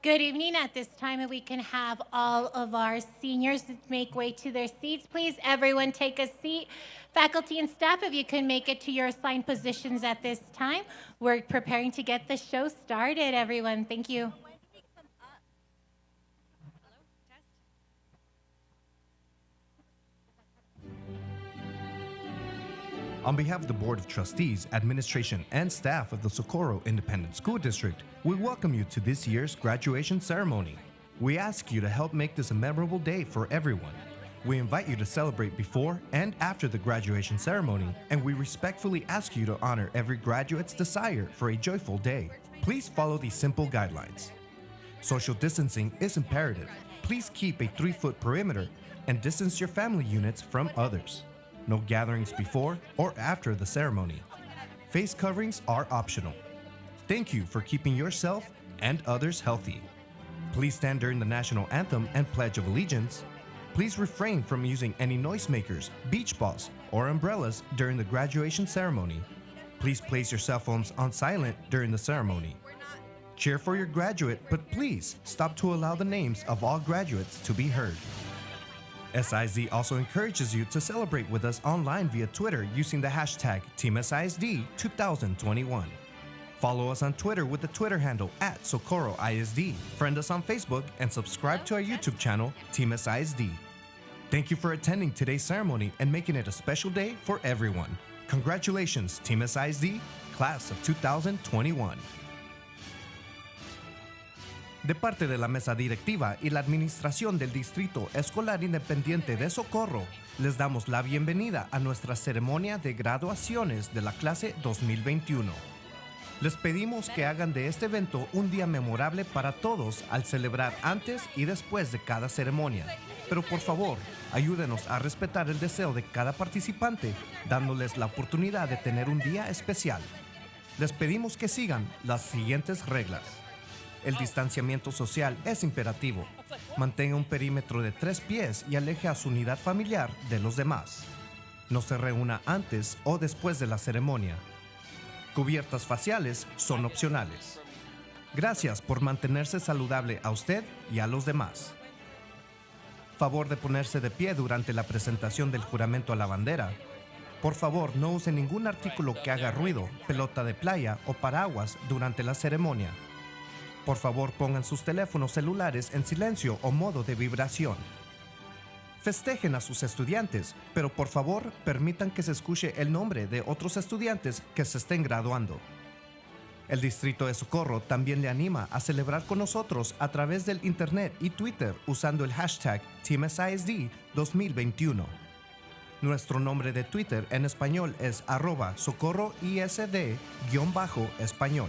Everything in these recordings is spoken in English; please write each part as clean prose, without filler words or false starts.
Good evening. At this time, we can have all of our seniors make way to their seats. Please, everyone take a seat. Faculty and staff, if you can make it to your assigned positions at this time. We're preparing to get the show started, everyone. Thank you. On behalf of the Board of Trustees, Administration, and staff of the Socorro Independent School District, we welcome you to this year's graduation ceremony. We ask you to help make this a memorable day for everyone. We invite you to celebrate before and after the graduation ceremony, and we respectfully ask you to honor every graduate's desire for a joyful day. Please follow these simple guidelines. Social distancing is imperative. Please keep a 3-foot perimeter and distance your family units from others. No gatherings before or after the ceremony. Face coverings are optional. Thank you for keeping yourself and others healthy. Please stand during the national anthem and Pledge of Allegiance. Please refrain from using any noisemakers, beach balls, or umbrellas during the graduation ceremony. Please place your cell phones on silent during the ceremony. Cheer for your graduate, but please stop to allow the names of all graduates to be heard. SISD also encourages you to celebrate with us online via Twitter using the hashtag TeamSISD2021. Follow us on Twitter with the Twitter handle @Socorro ISD. Friend us on Facebook and subscribe to our YouTube channel, Team SISD. Thank you for attending today's ceremony and making it a special day for everyone. Congratulations, Team SISD, Class of 2021. De parte de la mesa directiva y la administración del Distrito Escolar Independiente de Socorro, les damos la bienvenida a nuestra ceremonia de graduaciones de la clase 2021. Les pedimos que hagan de este evento un día memorable para todos al celebrar antes y después de cada ceremonia. Pero por favor, ayúdenos a respetar el deseo de cada participante, dándoles la oportunidad de tener un día especial. Les pedimos que sigan las siguientes reglas. El distanciamiento social es imperativo. Mantenga un perímetro de 3 pies y aleje a su unidad familiar de los demás. No se reúna antes o después de la ceremonia. Cubiertas faciales son opcionales. Gracias por mantenerse saludable a usted y a los demás. Favor de ponerse de pie durante la presentación del juramento a la bandera. Por favor, no use ningún artículo que haga ruido, pelota de playa o paraguas durante la ceremonia. Por favor, pongan sus teléfonos celulares en silencio o modo de vibración. Festejen a sus estudiantes, pero por favor, permitan que se escuche el nombre de otros estudiantes que se estén graduando. El Distrito de Socorro también le anima a celebrar con nosotros a través del Internet y Twitter usando el hashtag TeamSISD2021. Nuestro nombre de Twitter en español es @Socorro ISD_español.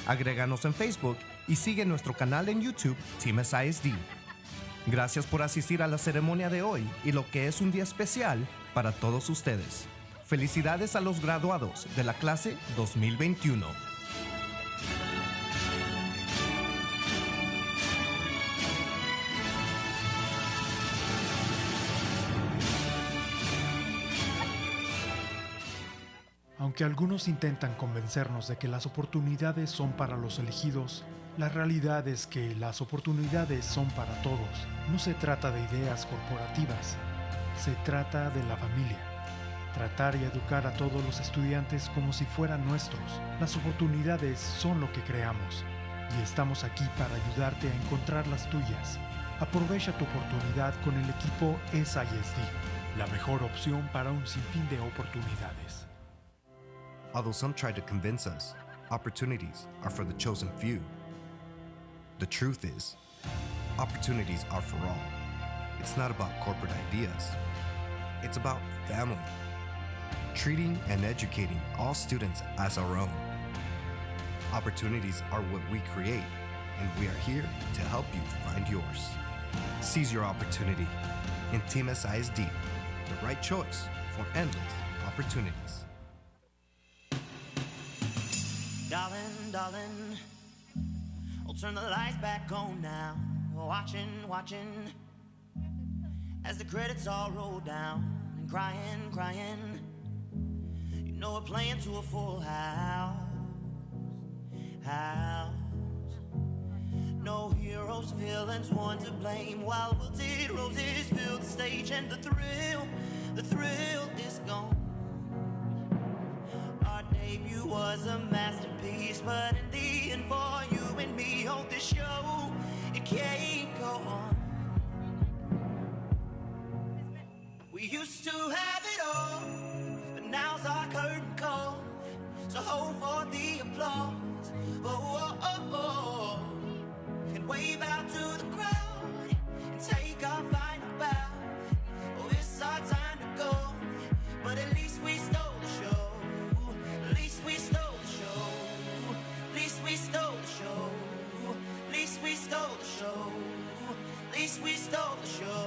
Agréganos en Facebook y sigue nuestro canal en YouTube, Team SISD. Gracias por asistir a la ceremonia de hoy y lo que es un día especial para todos ustedes. Felicidades a los graduados de la clase 2021. Aunque algunos intentan convencernos de que las oportunidades son para los elegidos, la realidad es que las oportunidades son para todos. No se trata de ideas corporativas, se trata de la familia. Tratar y educar a todos los estudiantes como si fueran nuestros. Las oportunidades son lo que creamos y estamos aquí para ayudarte a encontrar las tuyas. Aprovecha tu oportunidad con el equipo SISD, la mejor opción para un sinfín de oportunidades. Although some try to convince us, opportunities are for the chosen few. The truth is, opportunities are for all. It's not about corporate ideas. It's about family. Treating and educating all students as our own. Opportunities are what we create, and we are here to help you find yours. Seize your opportunity. In Team SISD, the right choice for endless opportunities. Darling, darling, I'll turn the lights back on now. Watching, as the credits all roll down. And crying, you know we're playing to a full house. No heroes, villains, one to blame. While wilted roses fill the stage, and the thrill is gone. Our debut was a masterpiece, but in the end, for you and me, hold this show, it can't go on. We used to have it all, but now's our curtain call. So hold for the applause. Oh, oh, oh, oh. And wave out to the crowd and take our final bow. Oh, it's our time to go, but at least we stole the show. At least we stole the show. At least we stole the show. At least we stole the show. At least we stole the show.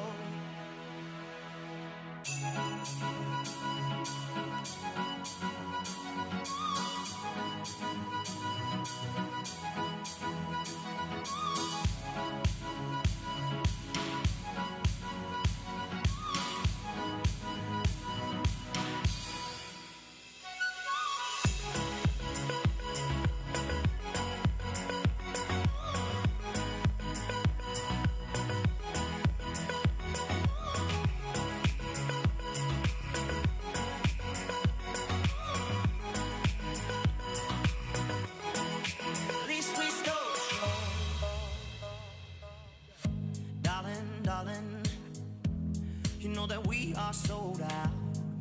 Sold out,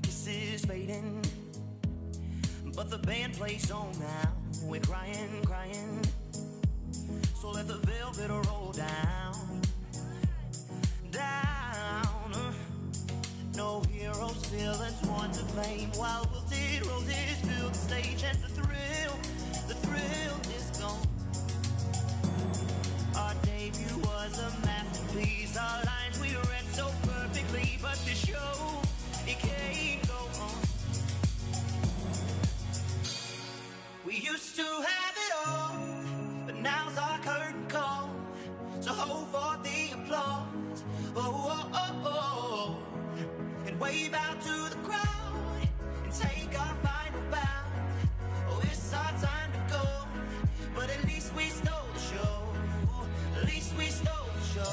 this is fading, but the band plays on now. We're crying, crying, so let the velvet roll down, down. No heroes, villains, one to blame. While wilted roses fill the stage, and the thrill is gone. Our debut was a masterpiece. Our lines we read so perfectly, but the show, it can't go on. We used to have it all, but now's our curtain call. So hold for the applause. Oh, oh, oh, oh. And wave out to the crowd and take our final bow. Oh, it's our time to go, but at least we stole the show. At least we stole the show.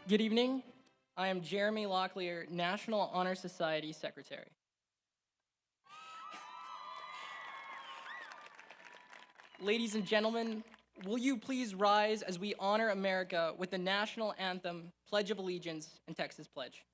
Good evening. I am Jeremy Locklear, National Honor Society Secretary. Ladies and gentlemen, will you please rise as we honor America with the national anthem, Pledge of Allegiance, and Texas Pledge.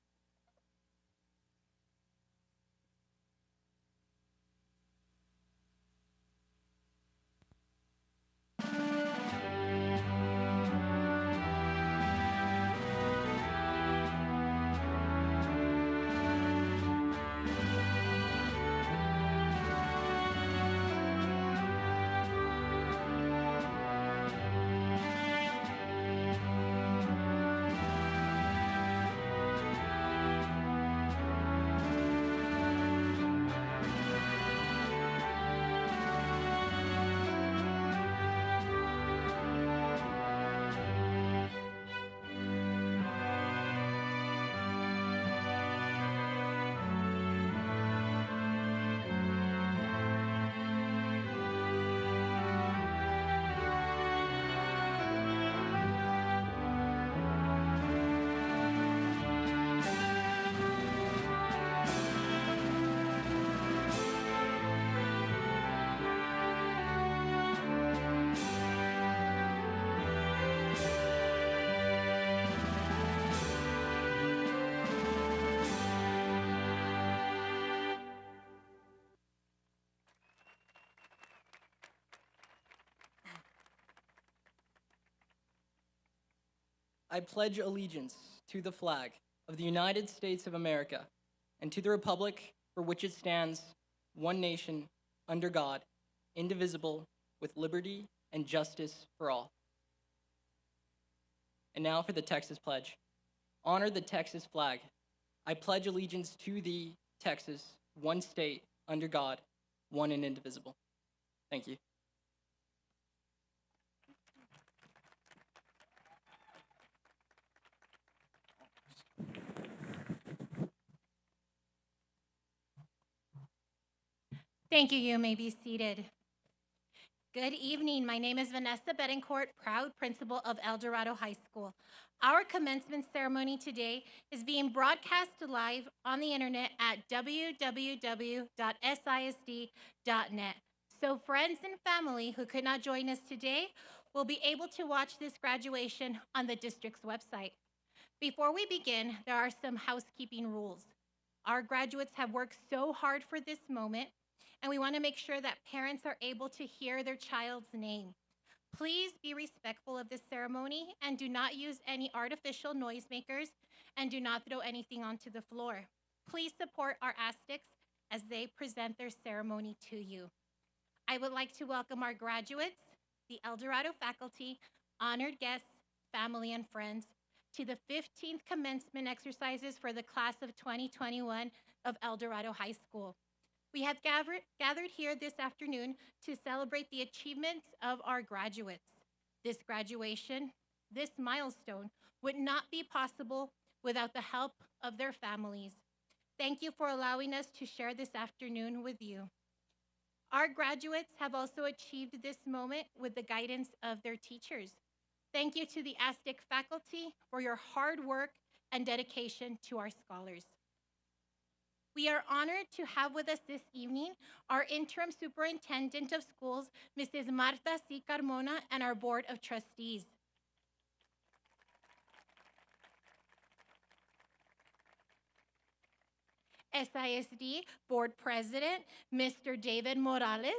I pledge allegiance to the flag of the United States of America and to the republic for which it stands, one nation, under God, indivisible, with liberty and justice for all. And now for the Texas Pledge. Honor the Texas flag. I pledge allegiance to thee, Texas, one state, under God, one and indivisible. Thank you. Thank you. You may be seated. Good evening. My name is Vanessa Betancourt, proud principal of El Dorado High School. Our commencement ceremony today is being broadcast live on the internet at www.sisd.net. So friends and family who could not join us today will be able to watch this graduation on the district's website. Before we begin, there are some housekeeping rules. Our graduates have worked so hard for this moment, and we want to make sure that parents are able to hear their child's name. Please be respectful of this ceremony and do not use any artificial noisemakers and do not throw anything onto the floor. Please support our Aztecs as they present their ceremony to you. I would like to welcome our graduates, the El Dorado faculty, honored guests, family, and friends to the 15th commencement exercises for the class of 2021 of El Dorado High School. We have gathered here this afternoon to celebrate the achievements of our graduates. This graduation, this milestone, would not be possible without the help of their families. Thank you for allowing us to share this afternoon with you. Our graduates have also achieved this moment with the guidance of their teachers. Thank you to the Aztec faculty for your hard work and dedication to our scholars. We are honored to have with us this evening our interim superintendent of schools, Mrs. Marta C. Carmona, and our board of trustees. SISD board president, Mr. David Morales.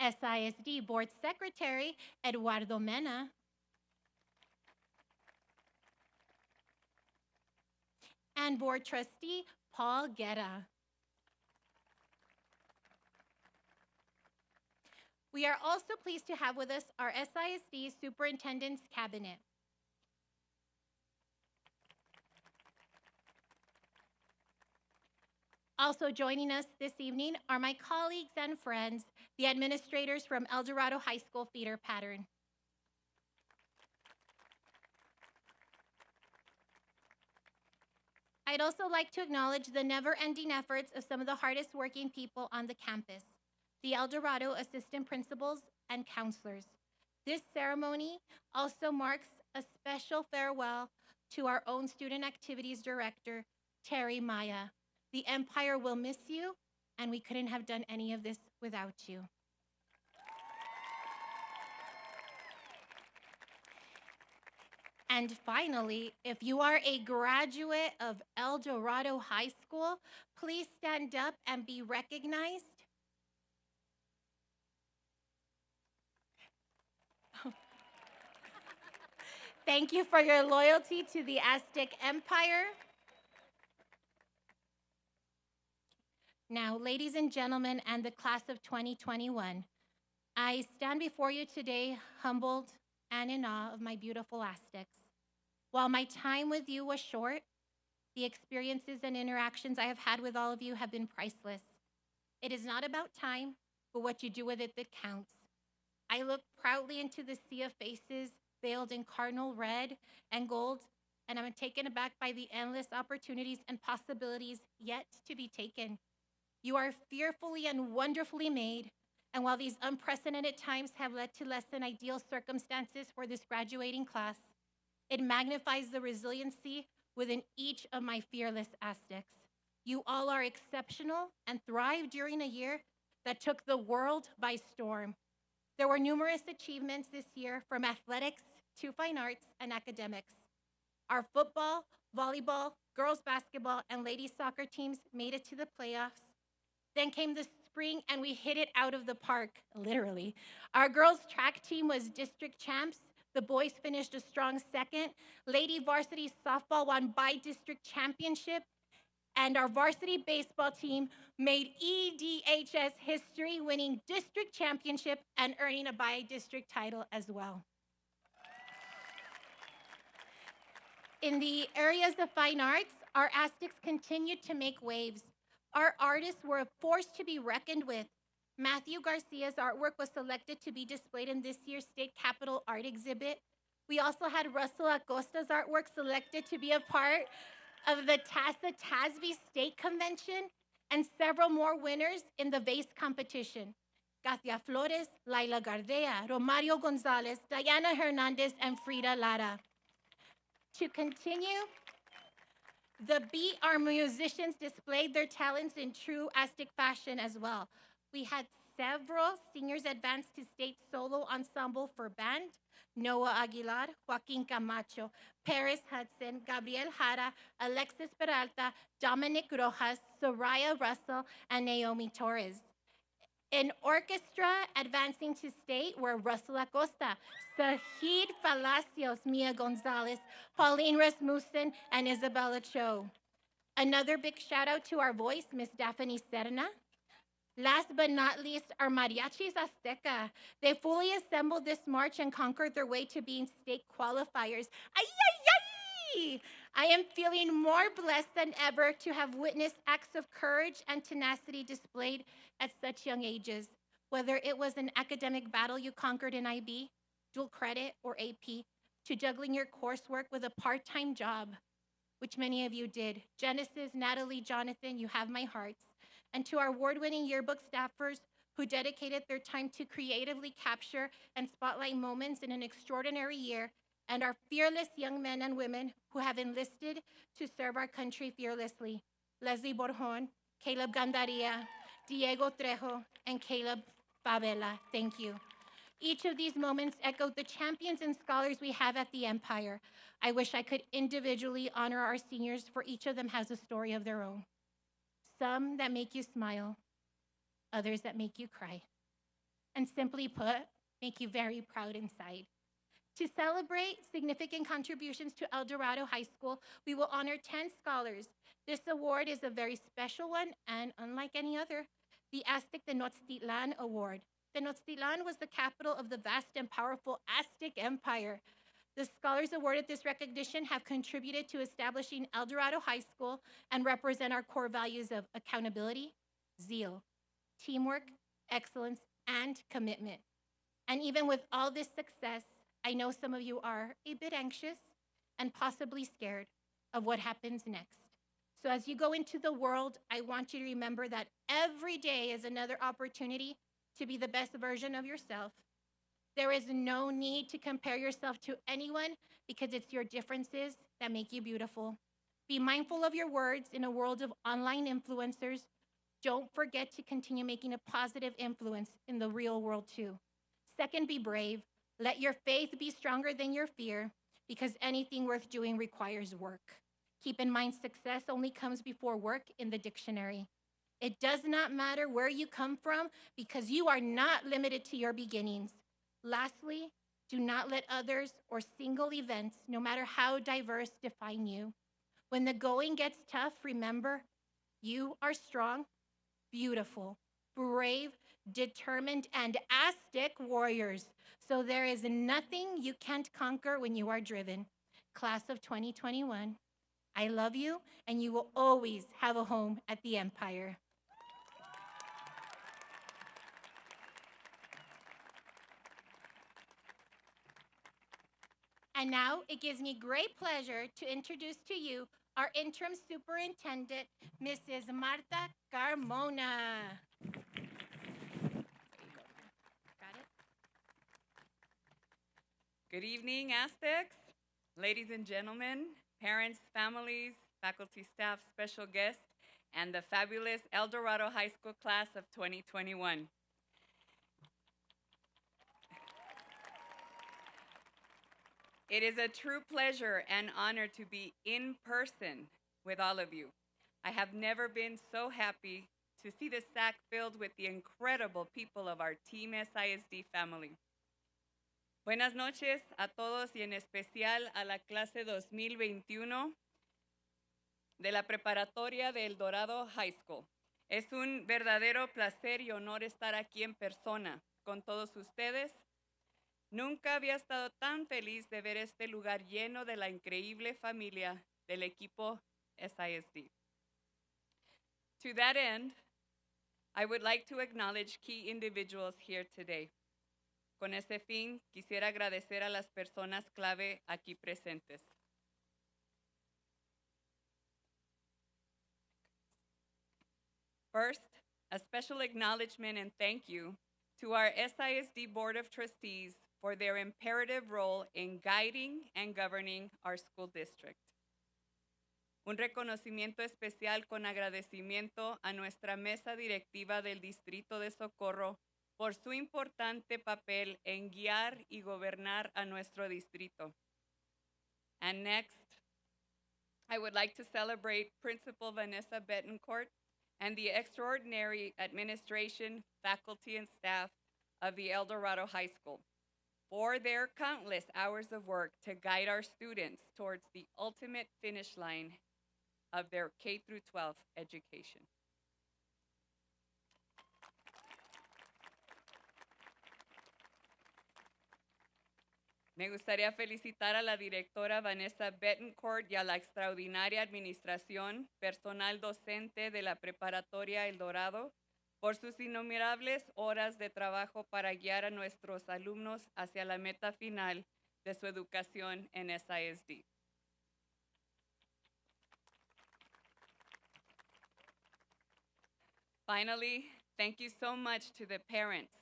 SISD board secretary, Eduardo Mena. And board trustee, Paul Guerra. We are also pleased to have with us our SISD superintendent's cabinet. Also joining us this evening are my colleagues and friends, the administrators from El Dorado High School feeder pattern. I'd also like to acknowledge the never-ending efforts of some of the hardest working people on the campus, the El Dorado assistant principals and counselors. This ceremony also marks a special farewell to our own Student Activities Director, Terry Maya. The Empire will miss you, and we couldn't have done any of this without you. And finally, if you are a graduate of El Dorado High School, please stand up and be recognized. Thank you for your loyalty to the Aztec Empire. Now, ladies and gentlemen, and the class of 2021, I stand before you today humbled and in awe of my beautiful Aztecs. While my time with you was short, the experiences and interactions I have had with all of you have been priceless. It is not about time, but what you do with it that counts. I look proudly into the sea of faces veiled in cardinal red and gold, and I'm taken aback by the endless opportunities and possibilities yet to be taken. You are fearfully and wonderfully made, and while these unprecedented times have led to less than ideal circumstances for this graduating class, it magnifies the resiliency within each of my fearless Aztecs. You all are exceptional and thrived during a year that took the world by storm. There were numerous achievements this year, from athletics to fine arts and academics. Our football, volleyball, girls basketball, and ladies soccer teams made it to the playoffs. Then came the spring and we hit it out of the park, literally. Our girls track team was district champs. The boys finished a strong second. Lady varsity softball won bi-district championship. And our varsity baseball team made EDHS history, winning district championship and earning a bi-district title as well. In the areas of fine arts, our Aztecs continued to make waves. Our artists were a force to be reckoned with. Matthew Garcia's artwork was selected to be displayed in this year's State Capitol Art Exhibit. We also had Russell Acosta's artwork selected to be a part of the TASA TASB State Convention, and several more winners in the vase competition. Katia Flores, Laila Gardea, Romario Gonzalez, Diana Hernandez, and Frida Lara. To continue, the beat, our musicians displayed their talents in true Aztec fashion as well. We had several singers advance to state solo ensemble for band: Noah Aguilar, Joaquin Camacho, Paris Hudson, Gabriel Jara, Alexis Peralta, Dominic Rojas, Soraya Russell, and Naomi Torres. In orchestra, advancing to state were Russell Acosta, Sahid Palacios, Mia Gonzalez, Pauline Rasmussen, and Isabella Cho. Another big shout out to our voice, Miss Daphne Serna. Last but not least, our Mariachis Azteca. They fully assembled this march and conquered their way to being state qualifiers. Ay, ay, ay! I am feeling more blessed than ever to have witnessed acts of courage and tenacity displayed at such young ages. Whether it was an academic battle you conquered in IB, dual credit, or AP, to juggling your coursework with a part-time job, which many of you did. Genesis, Natalie, Jonathan, you have my hearts. And to our award-winning yearbook staffers who dedicated their time to creatively capture and spotlight moments in an extraordinary year, and our fearless young men and women who have enlisted to serve our country fearlessly: Leslie Borjon, Caleb Gandaria, Diego Trejo, and Caleb Favela. Thank you. Each of these moments echoed the champions and scholars we have at the Empire. I wish I could individually honor our seniors, for each of them has a story of their own. Some that make you smile, others that make you cry, and simply put, make you very proud inside. To celebrate significant contributions to El Dorado High School, we will honor 10 scholars. This award is a very special one, and unlike any other, the Aztec Tenochtitlan Award. Tenochtitlan was the capital of the vast and powerful Aztec Empire. The scholars awarded this recognition have contributed to establishing El Dorado High School and represent our core values of accountability, zeal, teamwork, excellence, and commitment. And even with all this success, I know some of you are a bit anxious and possibly scared of what happens next. So as you go into the world, I want you to remember that every day is another opportunity to be the best version of yourself There is no need to compare yourself to anyone because it's your differences that make you beautiful. Be mindful of your words in a world of online influencers. Don't forget to continue making a positive influence in the real world too. Second, be brave. Let your faith be stronger than your fear because anything worth doing requires work. Keep in mind, success only comes before work in the dictionary. It does not matter where you come from because you are not limited to your beginnings. Lastly, do not let others or single events, no matter how diverse, define you. When the going gets tough, remember, you are strong, beautiful, brave, determined, and Aztec warriors. So there is nothing you can't conquer when you are driven. Class of 2021, I love you, and you will always have a home at the Empire. And now it gives me great pleasure to introduce to you our interim superintendent, Mrs. Marta Carmona. Got it? Good evening, Aztecs, ladies and gentlemen, parents, families, faculty, staff, special guests, and the fabulous El Dorado High School class of 2021. It is a true pleasure and honor to be in person with all of you. I have never been so happy to see the SAC filled with the incredible people of our Team SISD family. Buenas noches a todos y en especial a la clase 2021 de la Preparatoria de El Dorado High School. Es un verdadero placer y honor estar aquí en persona con todos ustedes. Nunca había estado tan feliz de ver este lugar lleno de la increíble familia del equipo SISD. To that end, I would like to acknowledge key individuals here today. Con ese fin, quisiera agradecer a las personas clave aquí presentes. First, a special acknowledgement and thank you to our SISD Board of Trustees for their imperative role in guiding and governing our school district. Un reconocimiento especial con agradecimiento a nuestra mesa directiva del Distrito de Socorro por su importante papel en guiar y gobernar a nuestro distrito. And next, I would like to celebrate Principal Vanessa Betancourt and the extraordinary administration, faculty, and staff of the El Dorado High School for their countless hours of work to guide our students towards the ultimate finish line of their K-12 education. Me gustaría felicitar a la directora Vanessa Betancourt y a la extraordinaria administración, personal docente de la Preparatoria El Dorado, por sus innumerables horas de trabajo para guiar a nuestros alumnos hacia la meta final de su educación en SISD. Finally, thank you so much to the parents,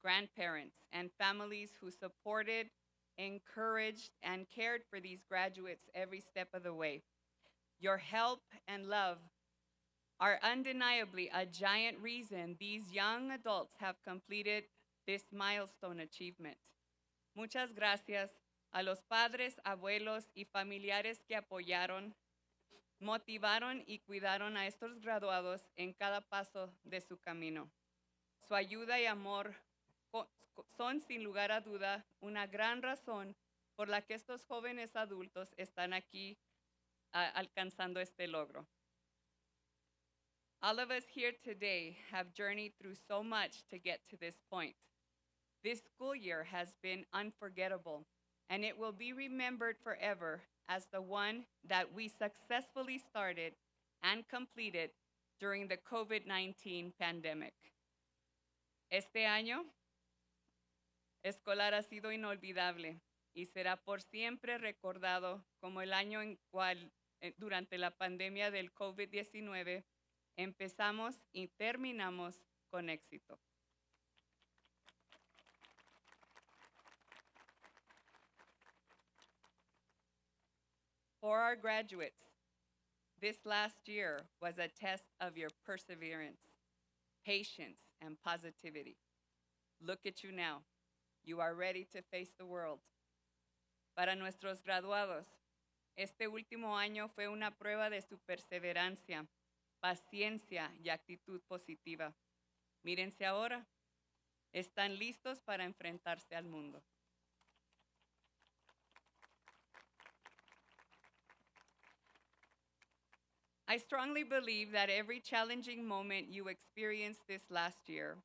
grandparents, and families who supported, encouraged, and cared for these graduates every step of the way. Your help and love are undeniably a giant reason these young adults have completed this milestone achievement. Muchas gracias a los padres, abuelos, y familiares que apoyaron, motivaron y cuidaron a estos graduados en cada paso de su camino. Su ayuda y amor son sin lugar a duda una gran razón por la que estos jóvenes adultos están aquí alcanzando este logro. All of us here today have journeyed through so much to get to this point. This school year has been unforgettable, and it will be remembered forever as the one that we successfully started and completed during the COVID-19 pandemic. Este año escolar ha sido inolvidable y será por siempre recordado como el año en cual, durante la pandemia del COVID-19, empezamos y terminamos con éxito. For our graduates, this last year was a test of your perseverance, patience, and positivity. Look at you now. You are ready to face the world. Para nuestros graduados, este último año fue una prueba de su perseverancia, paciencia y actitud positiva. Mírense ahora. Están listos para enfrentarse al mundo. I strongly believe that every challenging moment you experienced this last year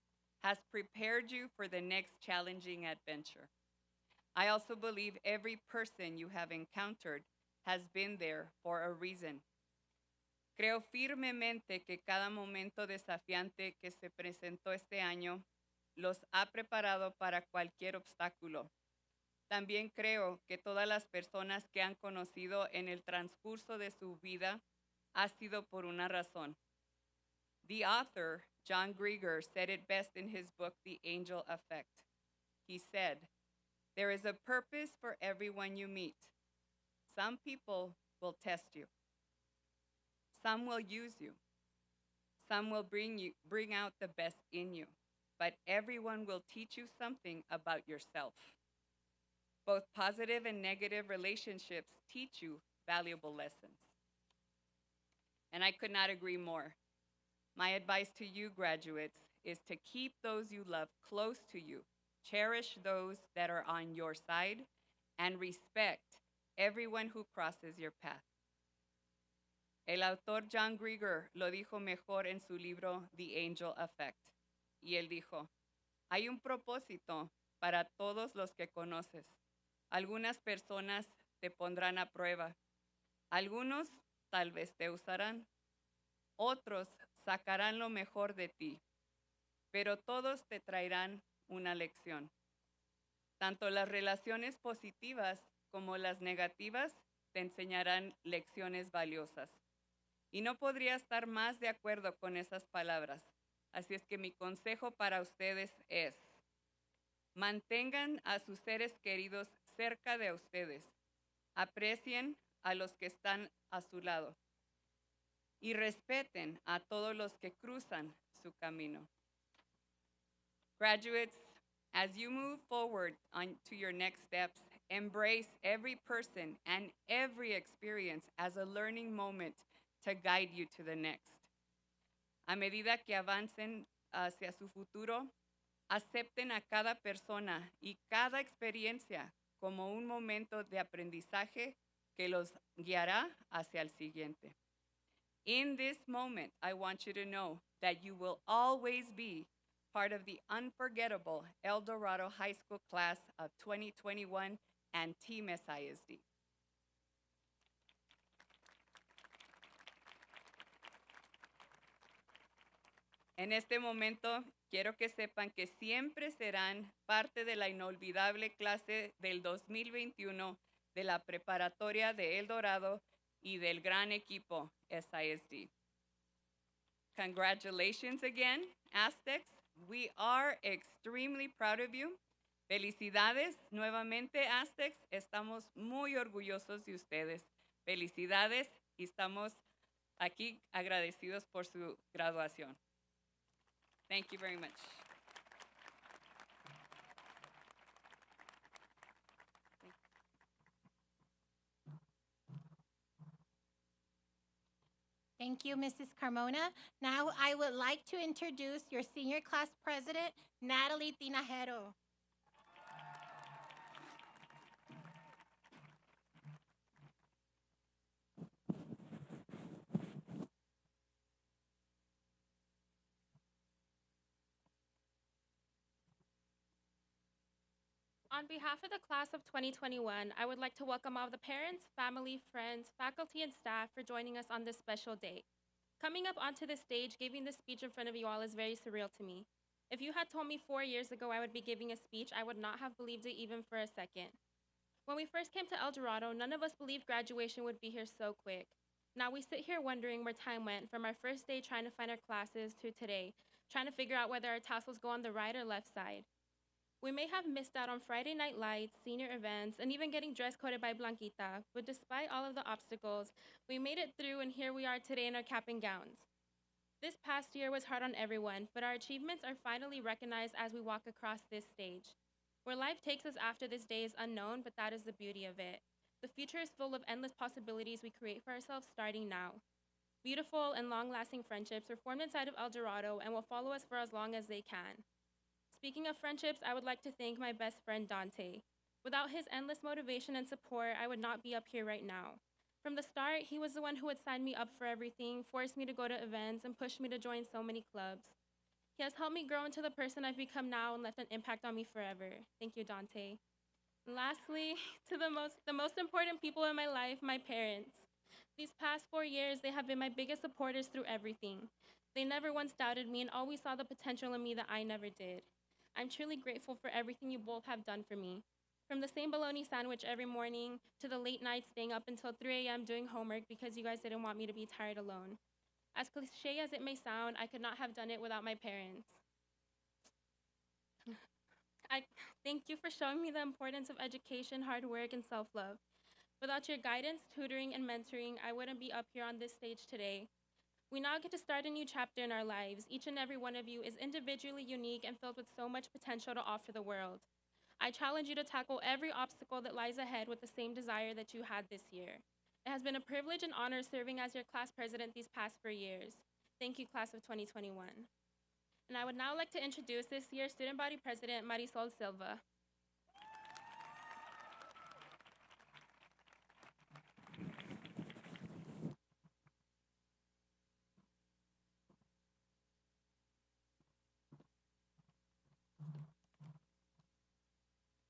has prepared you for the next challenging adventure. I also believe every person you have encountered has been there for a reason. Creo firmemente que cada momento desafiante que se presentó este año los ha preparado para cualquier obstáculo. También creo que todas las personas que han conocido en el transcurso de su vida ha sido por una razón. The author, John Grieger, said it best in his book, The Angel Effect. He said, "There is a purpose for everyone you meet. Some people will test you. Some will use you. Some will bring out the best in you. But everyone will teach you something about yourself. Both positive and negative relationships teach you valuable lessons." And I could not agree more. My advice to you, graduates, is to keep those you love close to you, cherish those that are on your side, and respect everyone who crosses your path. El autor John Grieger lo dijo mejor en su libro The Angel Effect. Y él dijo, hay un propósito para todos los que conoces. Algunas personas te pondrán a prueba. Algunos tal vez te usarán. Otros sacarán lo mejor de ti. Pero todos te traerán una lección. Tanto las relaciones positivas como las negativas te enseñarán lecciones valiosas. Y no podría estar más de acuerdo con esas palabras. Así es que mi consejo para ustedes es, mantengan a sus seres queridos cerca de ustedes. Aprecien a los que están a su lado. Y respeten a todos los que cruzan su camino. Graduates, as you move forward to your next steps, embrace every person and every experience as a learning moment to guide you to the next. A medida que avancen hacia su futuro, acepten a cada persona y cada experiencia como un momento de aprendizaje que los guiará hacia el siguiente. In this moment, I want you to know that you will always be part of the unforgettable El Dorado High School class of 2021 and Team SISD. En este momento, quiero que sepan que siempre serán parte de la inolvidable clase del 2021 de la preparatoria de El Dorado y del gran equipo SISD. Congratulations again, Aztecs. We are extremely proud of you. Felicidades nuevamente, Aztecs. Estamos muy orgullosos de ustedes. Felicidades y estamos aquí agradecidos por su graduación. Thank you very much. Thank you, Mrs. Carmona. Now I would like to introduce your senior class president, Natalie Tinajero. On behalf of the class of 2021, I would like to welcome all the parents, family, friends, faculty, and staff for joining us on this special date. Coming up onto the stage, giving this speech in front of you all is very surreal to me. If you had told me 4 years ago I would be giving a speech, I would not have believed it even for a second. When we first came to El Dorado, none of us believed graduation would be here so quick. Now we sit here wondering where time went from our first day trying to find our classes to today, trying to figure out whether our tassels go on the right or left side. We may have missed out on Friday night lights, senior events, and even getting dress coded by Blanquita, but despite all of the obstacles, we made it through and here we are today in our cap and gowns. This past year was hard on everyone, but our achievements are finally recognized as we walk across this stage. Where life takes us after this day is unknown, but that is the beauty of it. The future is full of endless possibilities we create for ourselves starting now. Beautiful and long-lasting friendships are formed inside of El Dorado and will follow us for as long as they can. Speaking of friendships, I would like to thank my best friend Dante. Without his endless motivation and support, I would not be up here right now. From the start, he was the one who would sign me up for everything, force me to go to events, and push me to join so many clubs. He has helped me grow into the person I've become now and left an impact on me forever. Thank you, Dante. And lastly, to the most important people in my life, my parents. These past 4 years, they have been my biggest supporters through everything. They never once doubted me and always saw the potential in me that I never did. I'm truly grateful for everything you both have done for me. From the same bologna sandwich every morning to the late nights staying up until 3 a.m. doing homework because you guys didn't want me to be tired alone. As cliche as it may sound, I could not have done it without my parents. I thank you for showing me the importance of education, hard work, and self-love. Without your guidance, tutoring, and mentoring, I wouldn't be up here on this stage today. We now get to start a new chapter in our lives. Each and every one of you is individually unique and filled with so much potential to offer the world. I challenge you to tackle every obstacle that lies ahead with the same desire that you had this year. It has been a privilege and honor serving as your class president these past 4 years. Thank you, class of 2021. And I would now like to introduce this year's student body president, Marisol Silva.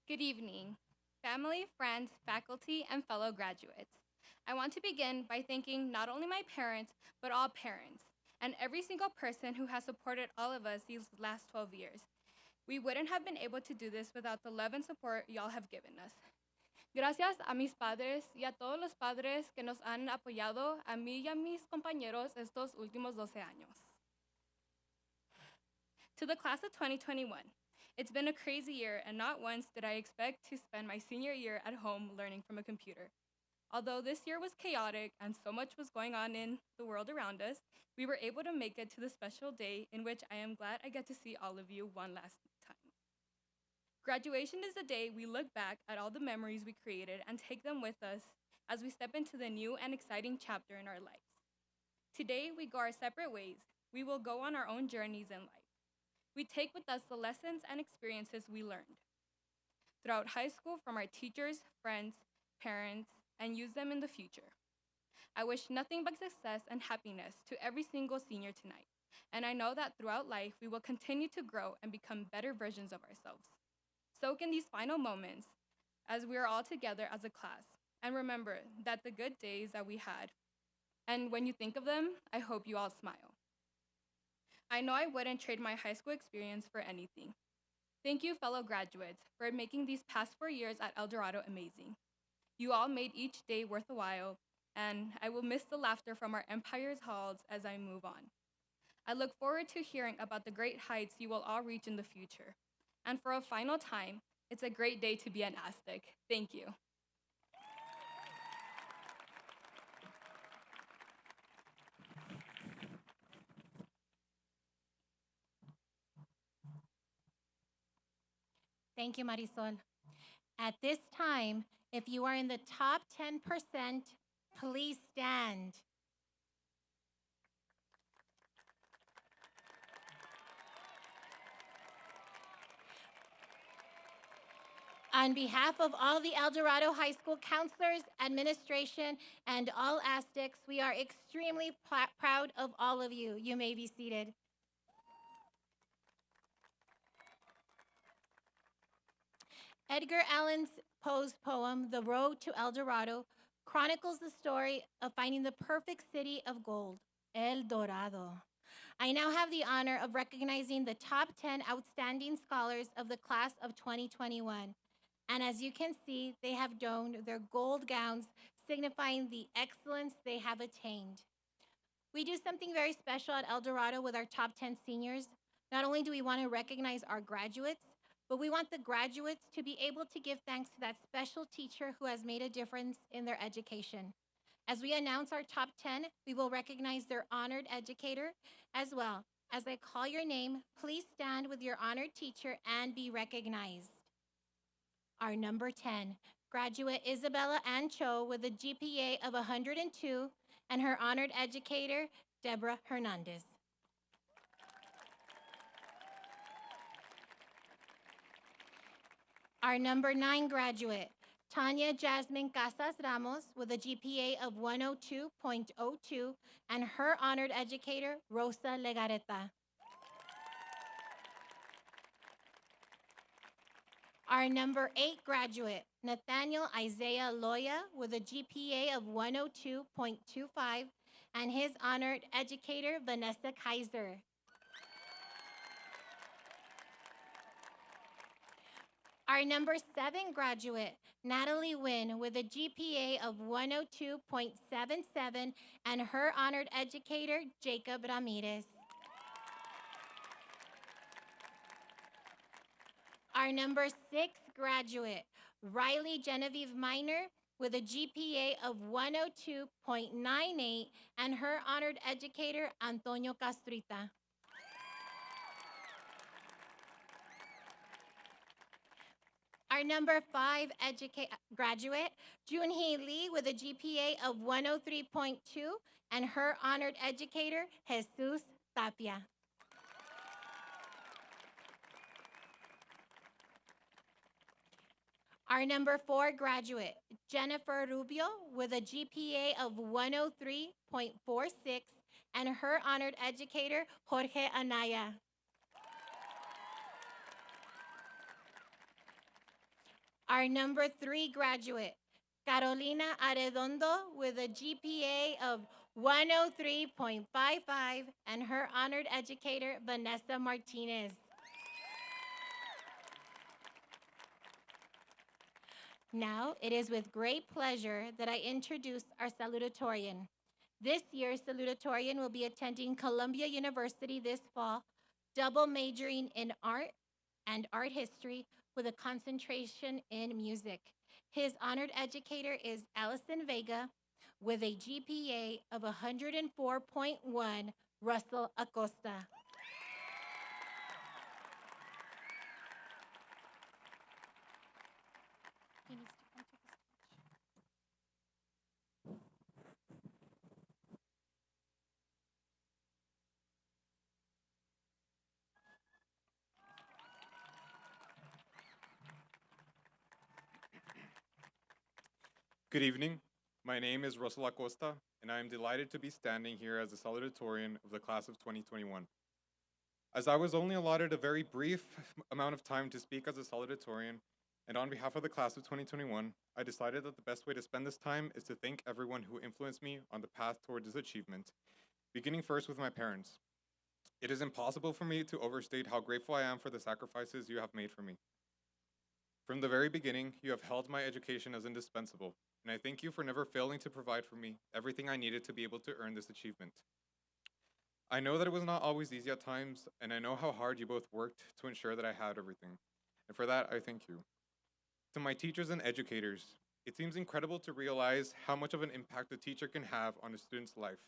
Good evening, family, friends, faculty, and fellow graduates. I want to begin by thanking not only my parents, but all parents, and every single person who has supported all of us these last 12 years. We wouldn't have been able to do this without the love and support y'all have given us. Gracias a mis padres y a todos los padres que nos han apoyado a mí y a mis compañeros estos últimos 12 años. To the class of 2021, it's been a crazy year, and not once did I expect to spend my senior year at home learning from a computer. Although this year was chaotic and so much was going on in the world around us, we were able to make it to the special day in which I am glad I get to see all of you one last time. Graduation is the day we look back at all the memories we created and take them with us as we step into the new and exciting chapter in our lives. Today, we go our separate ways. We will go on our own journeys in life. We take with us the lessons and experiences we learned throughout high school from our teachers, friends, parents, and use them in the future. I wish nothing but success and happiness to every single senior tonight, and I know that throughout life we will continue to grow and become better versions of ourselves. Soak in these final moments as we are all together as a class, and remember that the good days that we had, and when you think of them, I hope you all smile. I know I wouldn't trade my high school experience for anything. Thank you, fellow graduates, for making these past 4 years at El Dorado amazing. You all made each day worth a while, and I will miss the laughter from our Empire's halls as I move on. I look forward to hearing about the great heights you will all reach in the future. And for a final time, it's a great day to be an Aztec. Thank you. Thank you, Marisol. At this time, if you are in the top 10%, please stand. On behalf of all the El Dorado High School counselors, administration, and all Aztecs, we are extremely proud of all of you. You may be seated. Edgar Allan Poe's poem, The Road to El Dorado, chronicles the story of finding the perfect city of gold, El Dorado. I now have the honor of recognizing the top 10 outstanding scholars of the class of 2021. And as you can see, they have donned their gold gowns, signifying the excellence they have attained. We do something very special at El Dorado with our top 10 seniors. Not only do we want to recognize our graduates, but we want the graduates to be able to give thanks to that special teacher who has made a difference in their education. As we announce our top 10, we will recognize their honored educator as well. As I call your name, please stand with your honored teacher and be recognized. Our number 10, graduate Isabella Ann Cho with a GPA of 102, and her honored educator, Deborah Hernandez. Our number 9 graduate, Tanya Jasmine Casas Ramos with a GPA of 102.02, and her honored educator, Rosa Legareta. Our number 8 graduate, Nathaniel Isaiah Loya with a GPA of 102.25, and his honored educator, Vanessa Kaiser. Our number 7 graduate, Natalie Wynn, with a GPA of 102.77, and her honored educator, Jacob Ramirez. Our number 6 graduate, Riley Genevieve Minor, with a GPA of 102.98, and her honored educator, Antonio Castrita. Our number 5 graduate, Junhee Lee, with a GPA of 103.2, and her honored educator, Jesus Tapia. Our number 4 graduate, Jennifer Rubio, with a GPA of 103.46, and her honored educator, Jorge Anaya. Our number 3 graduate, Carolina Arredondo, with a GPA of 103.55, and her honored educator, Vanessa Martinez. Now, it is with great pleasure that I introduce our salutatorian. This year's salutatorian will be attending Columbia University this fall, double majoring in art and art history with a concentration in music. His honored educator is Allison Vega with a GPA of 104.1, Russell Acosta. Good evening. My name is Russell Acosta, and I am delighted to be standing here as the salutatorian of the class of 2021. As I was only allotted a very brief amount of time to speak as a salutatorian, and on behalf of the class of 2021, I decided that the best way to spend this time is to thank everyone who influenced me on the path towards this achievement, beginning first with my parents. It is impossible for me to overstate how grateful I am for the sacrifices you have made for me. From the very beginning, you have held my education as indispensable, and I thank you for never failing to provide for me everything I needed to be able to earn this achievement. I know that it was not always easy at times, and I know how hard you both worked to ensure that I had everything. And for that, I thank you. To my teachers and educators, it seems incredible to realize how much of an impact a teacher can have on a student's life.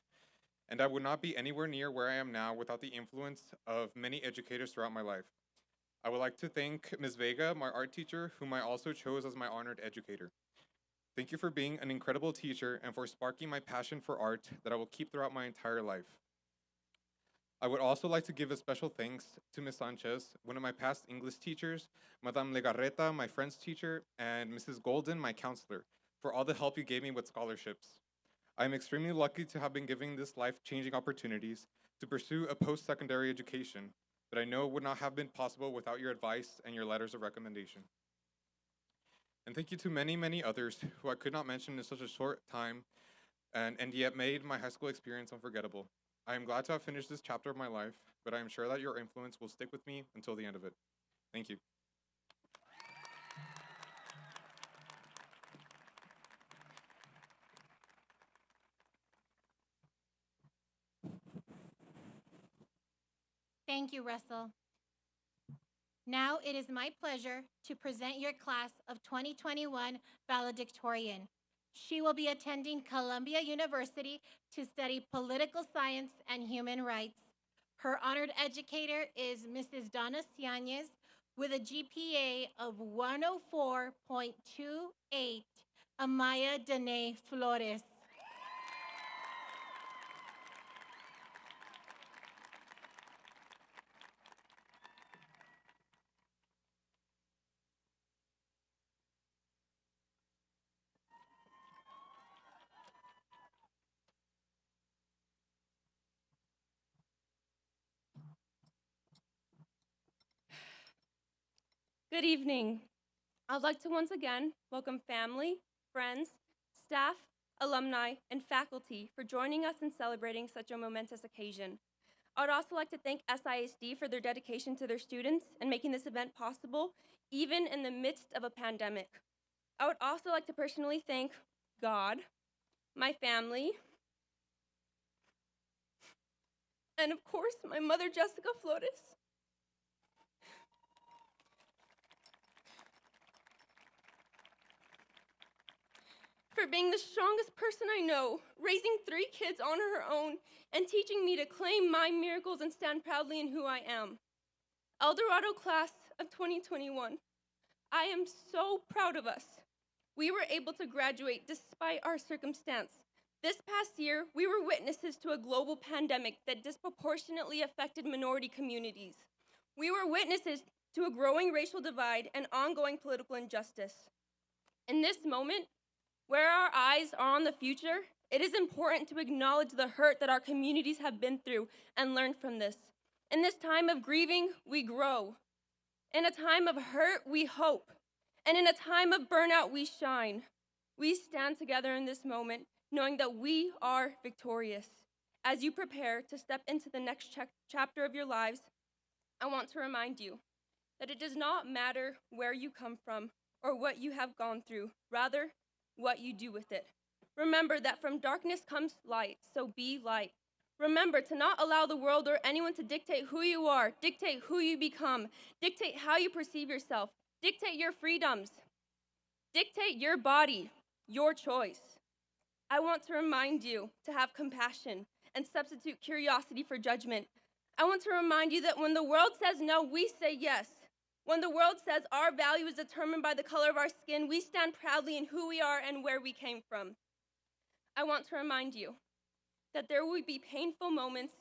And I would not be anywhere near where I am now without the influence of many educators throughout my life. I would like to thank Ms. Vega, my art teacher, whom I also chose as my honored educator. Thank you for being an incredible teacher and for sparking my passion for art that I will keep throughout my entire life. I would also like to give a special thanks to Ms. Sanchez, one of my past English teachers, Madame Legarreta, my French teacher, and Mrs. Golden, my counselor, for all the help you gave me with scholarships. I am extremely lucky to have been given this life-changing opportunities to pursue a post-secondary education that I know would not have been possible without your advice and your letters of recommendation. And thank you to many, many others who I could not mention in such a short time and yet made my high school experience unforgettable. I am glad to have finished this chapter of my life, but I am sure that your influence will stick with me until the end of it. Thank you. Thank you, Russell. Now it is my pleasure to present your class of 2021 valedictorian. She will be attending Columbia University to study political science and human rights. Her honored educator is Mrs. Donna Ciañez with a GPA of 104.28, Amaya Danae Flores. Good evening. I'd like to once again welcome family, friends, staff, alumni, and faculty for joining us in celebrating such a momentous occasion. I would also like to thank SISD for their dedication to their students and making this event possible, even in the midst of a pandemic. I would also like to personally thank God, my family, and of course, my mother, Jessica Flores. For being the strongest person I know, raising 3 kids on her own, and teaching me to claim my miracles and stand proudly in who I am. El Dorado class of 2021, I am so proud of us. We were able to graduate despite our circumstance. This past year, we were witnesses to a global pandemic that disproportionately affected minority communities. We were witnesses to a growing racial divide and ongoing political injustice. In this moment, where our eyes are on the future, it is important to acknowledge the hurt that our communities have been through and learn from this. In this time of grieving, we grow. In a time of hurt, we hope. And in a time of burnout, we shine. We stand together in this moment, knowing that we are victorious. As you prepare to step into the next chapter of your lives, I want to remind you that it does not matter where you come from or what you have gone through. Rather, what you do with it. Remember that from darkness comes light, so be light. Remember to not allow the world or anyone to dictate who you are, dictate who you become, dictate how you perceive yourself, dictate your freedoms, dictate your body, your choice. I want to remind you to have compassion and substitute curiosity for judgment. I want to remind you that when the world says no, we say yes. When the world says our value is determined by the color of our skin, we stand proudly in who we are and where we came from. I want to remind you that there will be painful moments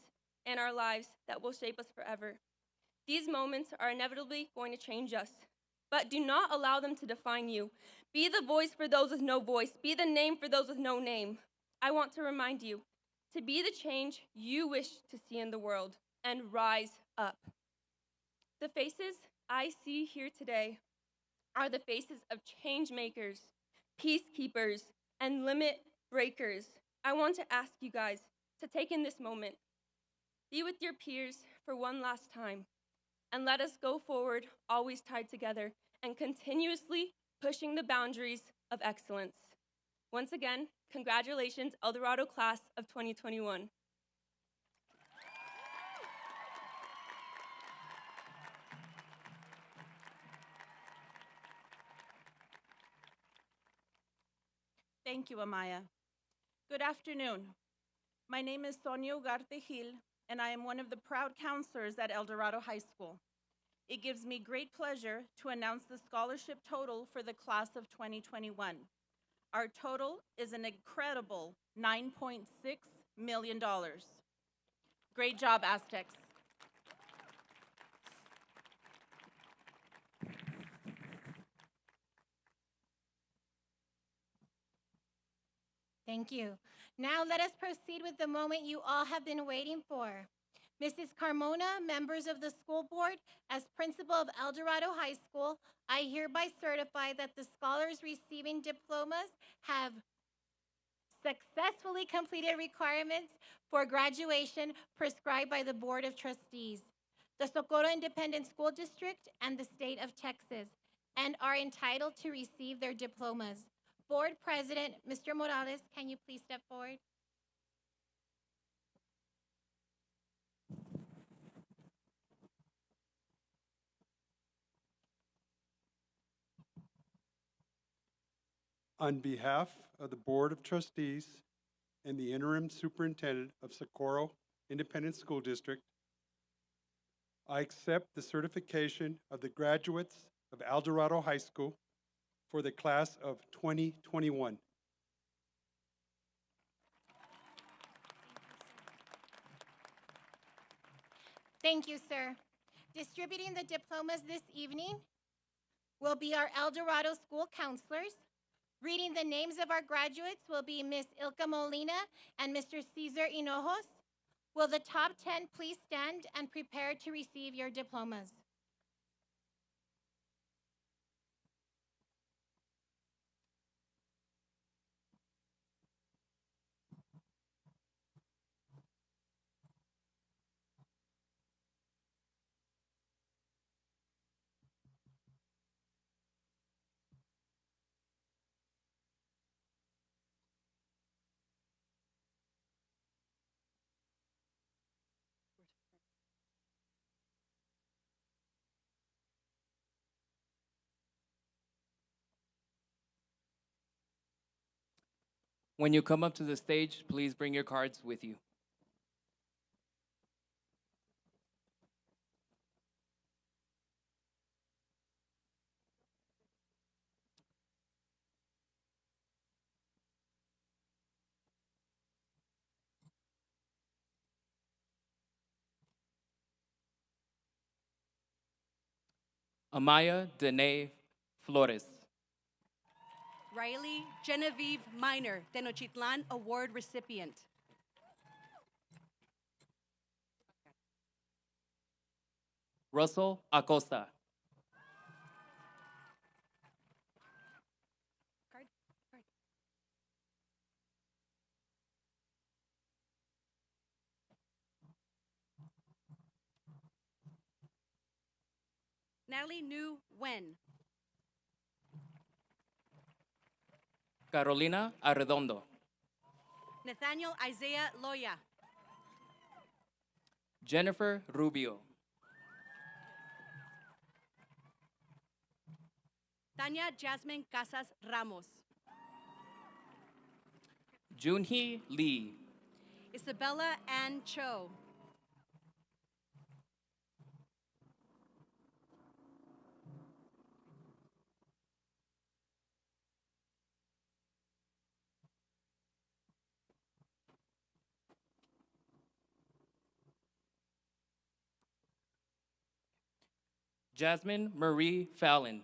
in our lives that will shape us forever. These moments are inevitably going to change us, but do not allow them to define you. Be the voice for those with no voice. Be the name for those with no name. I want to remind you to be the change you wish to see in the world and rise up. The faces I see here today are the faces of change makers, peacekeepers, and limit breakers. I want to ask you guys to take in this moment, be with your peers for one last time, and let us go forward, always tied together, and continuously pushing the boundaries of excellence. Once again, congratulations, El Dorado class of 2021. Thank you, Amaya. Good afternoon. My name is Sonia Ugarte Gil, and I am one of the proud counselors at El Dorado High School. It gives me great pleasure to announce the scholarship total for the class of 2021. Our total is an incredible $9.6 million. Great job, Aztecs. Thank you. Now let us proceed with the moment you all have been waiting for. Mrs. Carmona, members of the school board, as principal of El Dorado High School, I hereby certify that the scholars receiving diplomas have successfully completed requirements for graduation prescribed by the Board of Trustees, the Socorro Independent School District, and the state of Texas, and are entitled to receive their diplomas. Board President, Mr. Morales, can you please step forward? On behalf of the Board of Trustees and the Interim Superintendent of Socorro Independent School District, I accept the certification of the graduates of El Dorado High School for the class of 2021. Thank you, sir. Distributing the diplomas this evening will be our El Dorado school counselors. Reading the names of our graduates will be Ms. Ilka Molina and Mr. Cesar Hinojos. Will the top 10 please stand and prepare to receive your diplomas? When you come up to the stage, please bring your cards with you. Amaya Dene Flores. Riley Genevieve Minor, Tenochtitlan Award recipient. Russell Acosta. Natalie New Wen. Carolina Arredondo. Nathaniel Isaiah Loya. Jennifer Rubio. Tanya Jasmine Casas Ramos. Junhee Lee. Isabella Ann Cho. Jasmine Marie Fallon.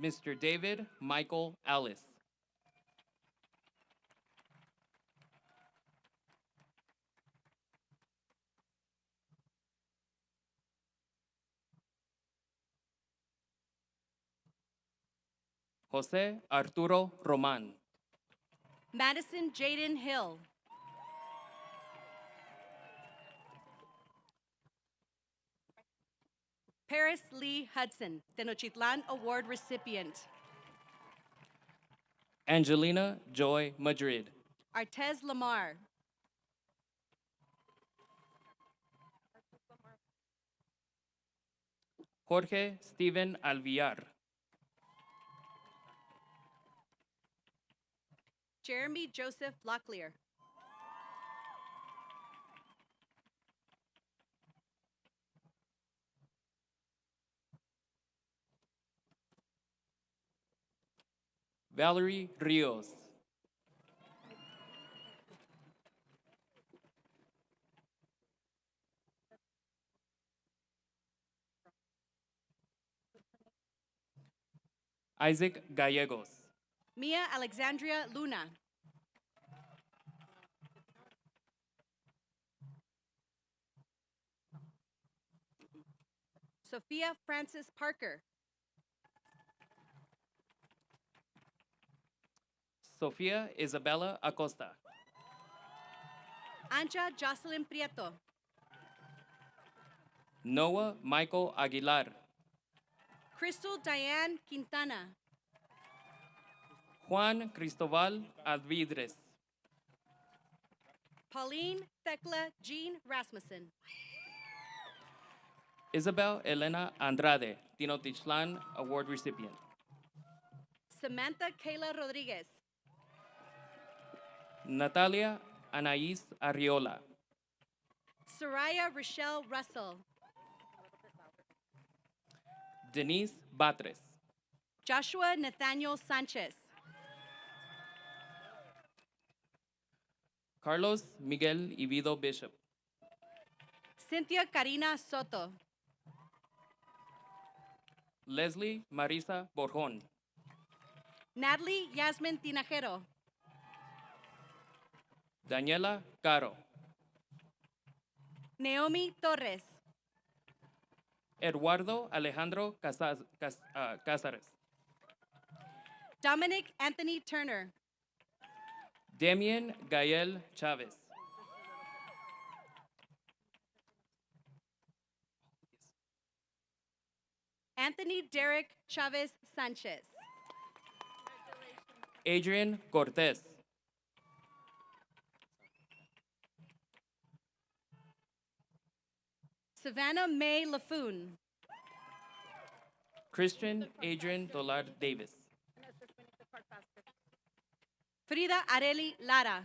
Mr. David Michael Alice. Jose Arturo Roman. Madison Jaden Hill. Paris Lee Hudson, Tenochtitlan Award recipient. Angelina Joy Madrid. Artez Lamar. Jorge Steven Alvillar. Jeremy Joseph Locklear. Valerie Rios. Isaac Gallegos. Mia Alexandria Luna. Sophia Francis Parker. Sofia Isabella Acosta. Anja Jocelyn Prieto. Noah Michael Aguilar. Crystal Diane Quintana. Juan Cristobal Alvidres. Pauline Thekla Jean Rasmussen. Isabel Elena Andrade, Tenochtitlan Award recipient. Samantha Kayla Rodriguez. Natalia Anais Arriola. Soraya Rochelle Russell. Denise Batres. Joshua Nathaniel Sanchez. Carlos Miguel Ibido Bishop. Cynthia Karina Soto. Leslie Marisa Borjón. Natalie Yasmin Tinajero. Daniela Caro. Naomi Torres. Eduardo Alejandro Cázares. Dominic Anthony Turner. Damien Gael Chavez. Anthony Derek Chavez Sanchez. Adrian Cortez. Savannah May Laffoon. Christian Adrian Dolar Davis. Frida Areli Lara.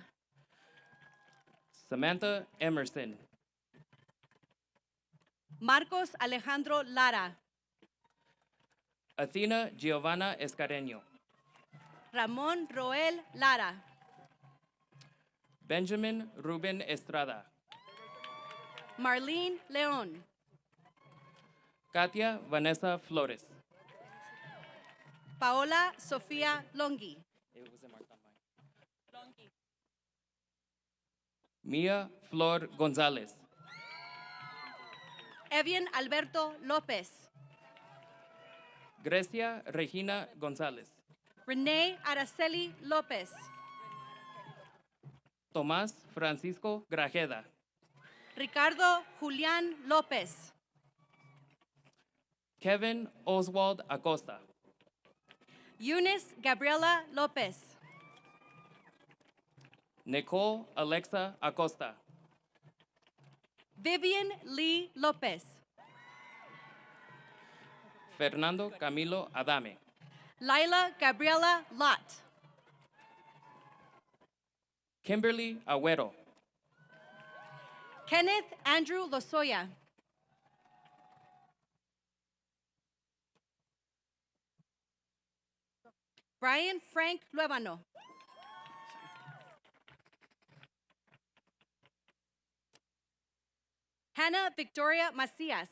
Samantha Emerson. Marcos Alejandro Lara. Athena Giovanna Escareño. Ramón Roel Lara. Benjamin Ruben Estrada. Marlene León. Katia Vanessa Flores. Paola Sofía Longi. Mia Flor González. Evian Alberto López. Grecia Regina González. Renee Araceli López. Tomás Francisco Grajeda. Ricardo Julián López. Kevin Oswald Acosta. Eunice Gabriela López. Nicole Alexa Acosta. Vivian Lee López. Fernando Camilo Adame. Laila Gabriela Lott. Kimberly Agüero. Kenneth Andrew Lozoya. Brian Frank Luevano. Hannah Victoria Macias.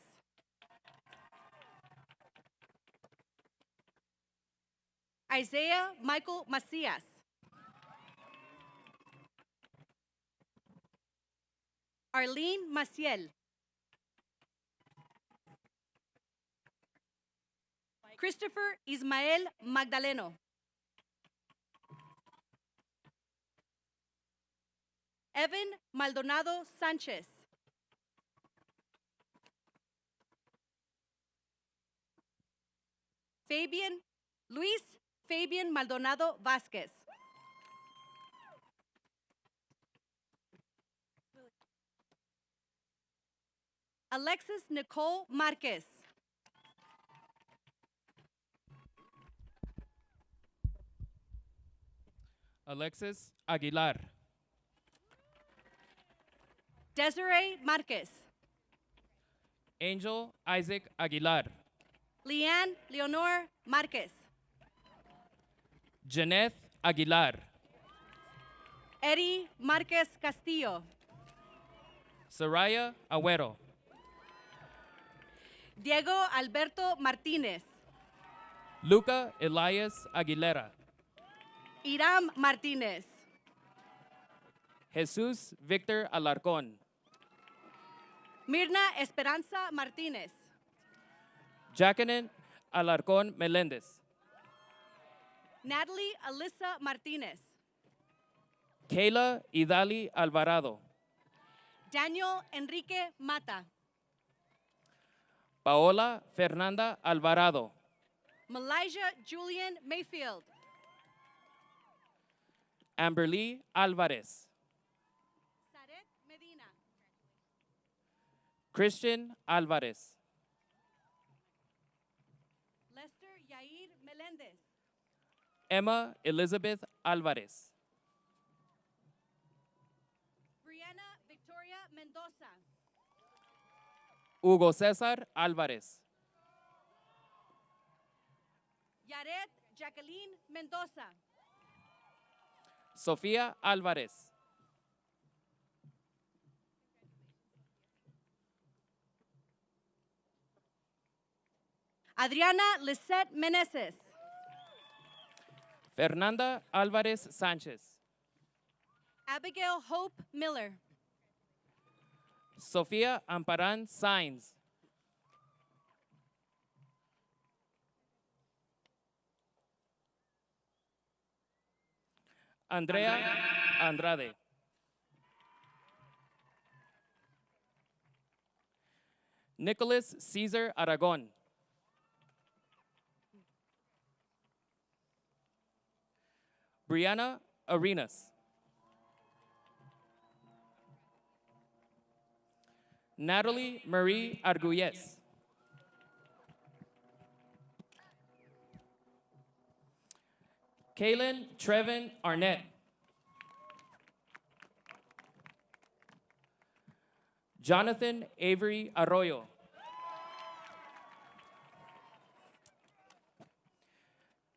Isaiah Michael Macias. Arlene Maciel. Christopher Ismael Magdaleno. Evan Maldonado Sánchez. Luis Fabian Maldonado Vázquez. Alexis Nicole Marquez. Alexis Aguilar. Desiree Marquez. Angel Isaac Aguilar. Leanne Leonor Marquez. Janeth Aguilar. Eddie Marquez Castillo. Soraya Agüero. Diego Alberto Martínez. Luca Elias Aguilera. Iram Martínez. Jesus Victor Alarcón. Mirna Esperanza Martínez. Jacqueline Alarcón Meléndez. Natalie Alyssa Martínez. Kayla Idali Alvarado. Daniel Enrique Mata. Paola Fernanda Alvarado. Malaysia Julian Mayfield. Amberly Alvarez. Saret Medina. Christian Alvarez. Lester Yair Melendez. Emma Elizabeth Alvarez. Brianna Victoria Mendoza. Hugo César Alvarez. Yaret Jacqueline Mendoza. Sofía Alvarez. Adriana Lisette Meneses. Fernanda Alvarez Sánchez. Abigail Hope Miller. Sofía Amparán Sainz. Andrea Andrade. Nicholas Cesar Aragon. Brianna Arenas. Natalie Marie Arguelles. Kaylin Trevin Arnett. Jonathan Avery Arroyo.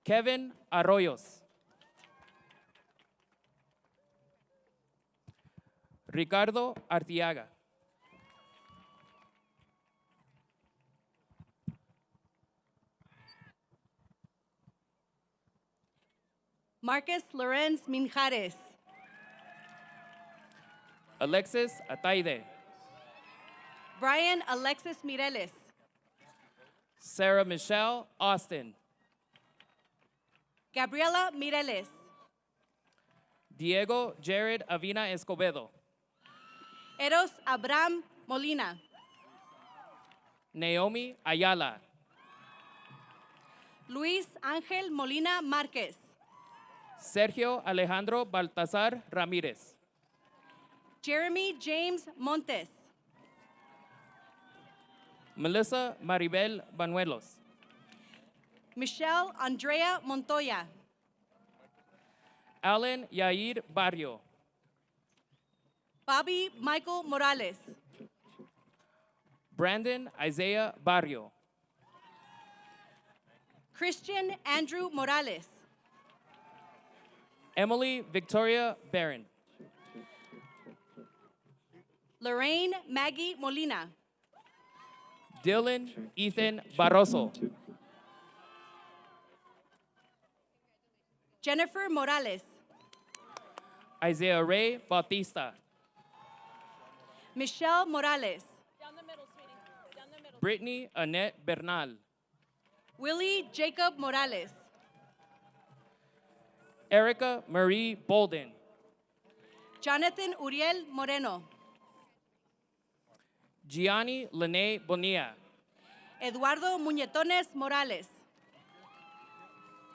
Kevin Arroyos. Ricardo Artiaga. Marcus Lorenz Minjares. Alexis Ataide. Brian Alexis Mireles. Sarah Michelle Austin. Gabriela Mireles. Diego Jared Avina Escobedo. Eros Abraham Molina. Naomi Ayala. Luis Ángel Molina Márquez. Sergio Alejandro Baltazar Ramírez. Jeremy James Montes. Melissa Maribel Banuelos. Michelle Andrea Montoya. Alan Yair Barrio. Bobby Michael Morales. Brandon Isaiah Barrio. Christian Andrew Morales. Emily Victoria Barron. Lorraine Maggie Molina. Dylan Ethan Barroso. Jennifer Morales. Isaiah Ray Bautista. Michelle Morales. Brittany Annette Bernal. Willie Jacob Morales. Erica Marie Bolden. Jonathan Uriel Moreno. Gianni Lene Bonilla. Eduardo Muñetones Morales.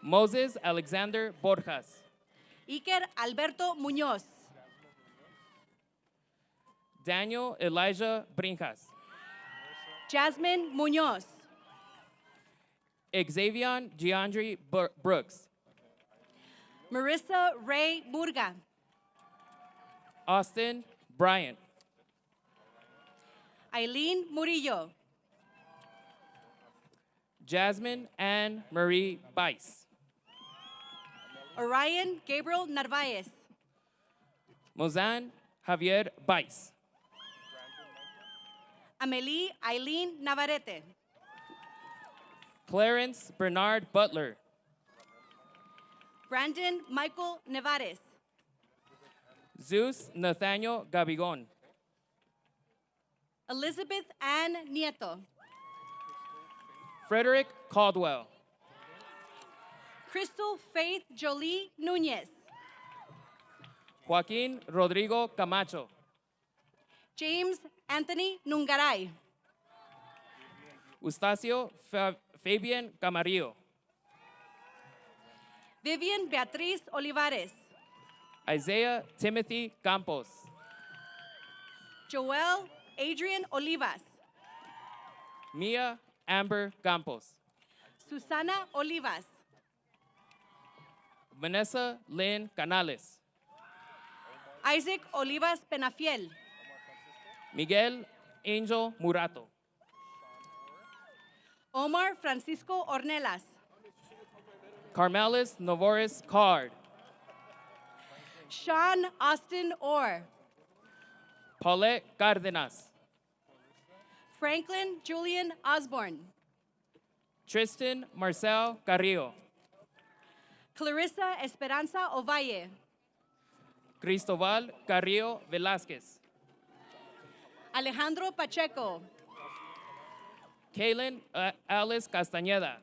Moses Alexander Borjas. Iker Alberto Muñoz. Daniel Elijah Brinjas. Jasmine Muñoz. Xavier Giandri Brooks. Marissa Ray Burga. Austin Bryant. Eileen Murillo. Jasmine Ann Marie Bice. Orion Gabriel Narvaez. Mozan Javier Bice. Amelie Eileen Navarrete. Clarence Bernard Butler. Brandon Michael Nevares. Zeus Nathaniel Gabigon. Elizabeth Ann Nieto. Frederick Caldwell. Crystal Faith Jolie Nunez. Joaquin Rodrigo Camacho. James Anthony Nungaray. Eustacio Fabian Camarillo. Vivian Beatriz Olivares. Isaiah Timothy Campos. Joel Adrian Olivas. Mia Amber Campos. Susana Olivas. Vanessa Lynn Canales. Isaac Olivas Penafiel. Miguel Angel Murato. Omar Francisco Ornelas. Carmelis Novoris Card. Sean Austin Orr. Paulette Cardenas. Franklin Julian Osborne. Tristan Marcel Carrillo. Clarissa Esperanza Ovalle. Cristobal Carrillo Velázquez. Alejandro Pacheco. Kaylin Alice Castañeda.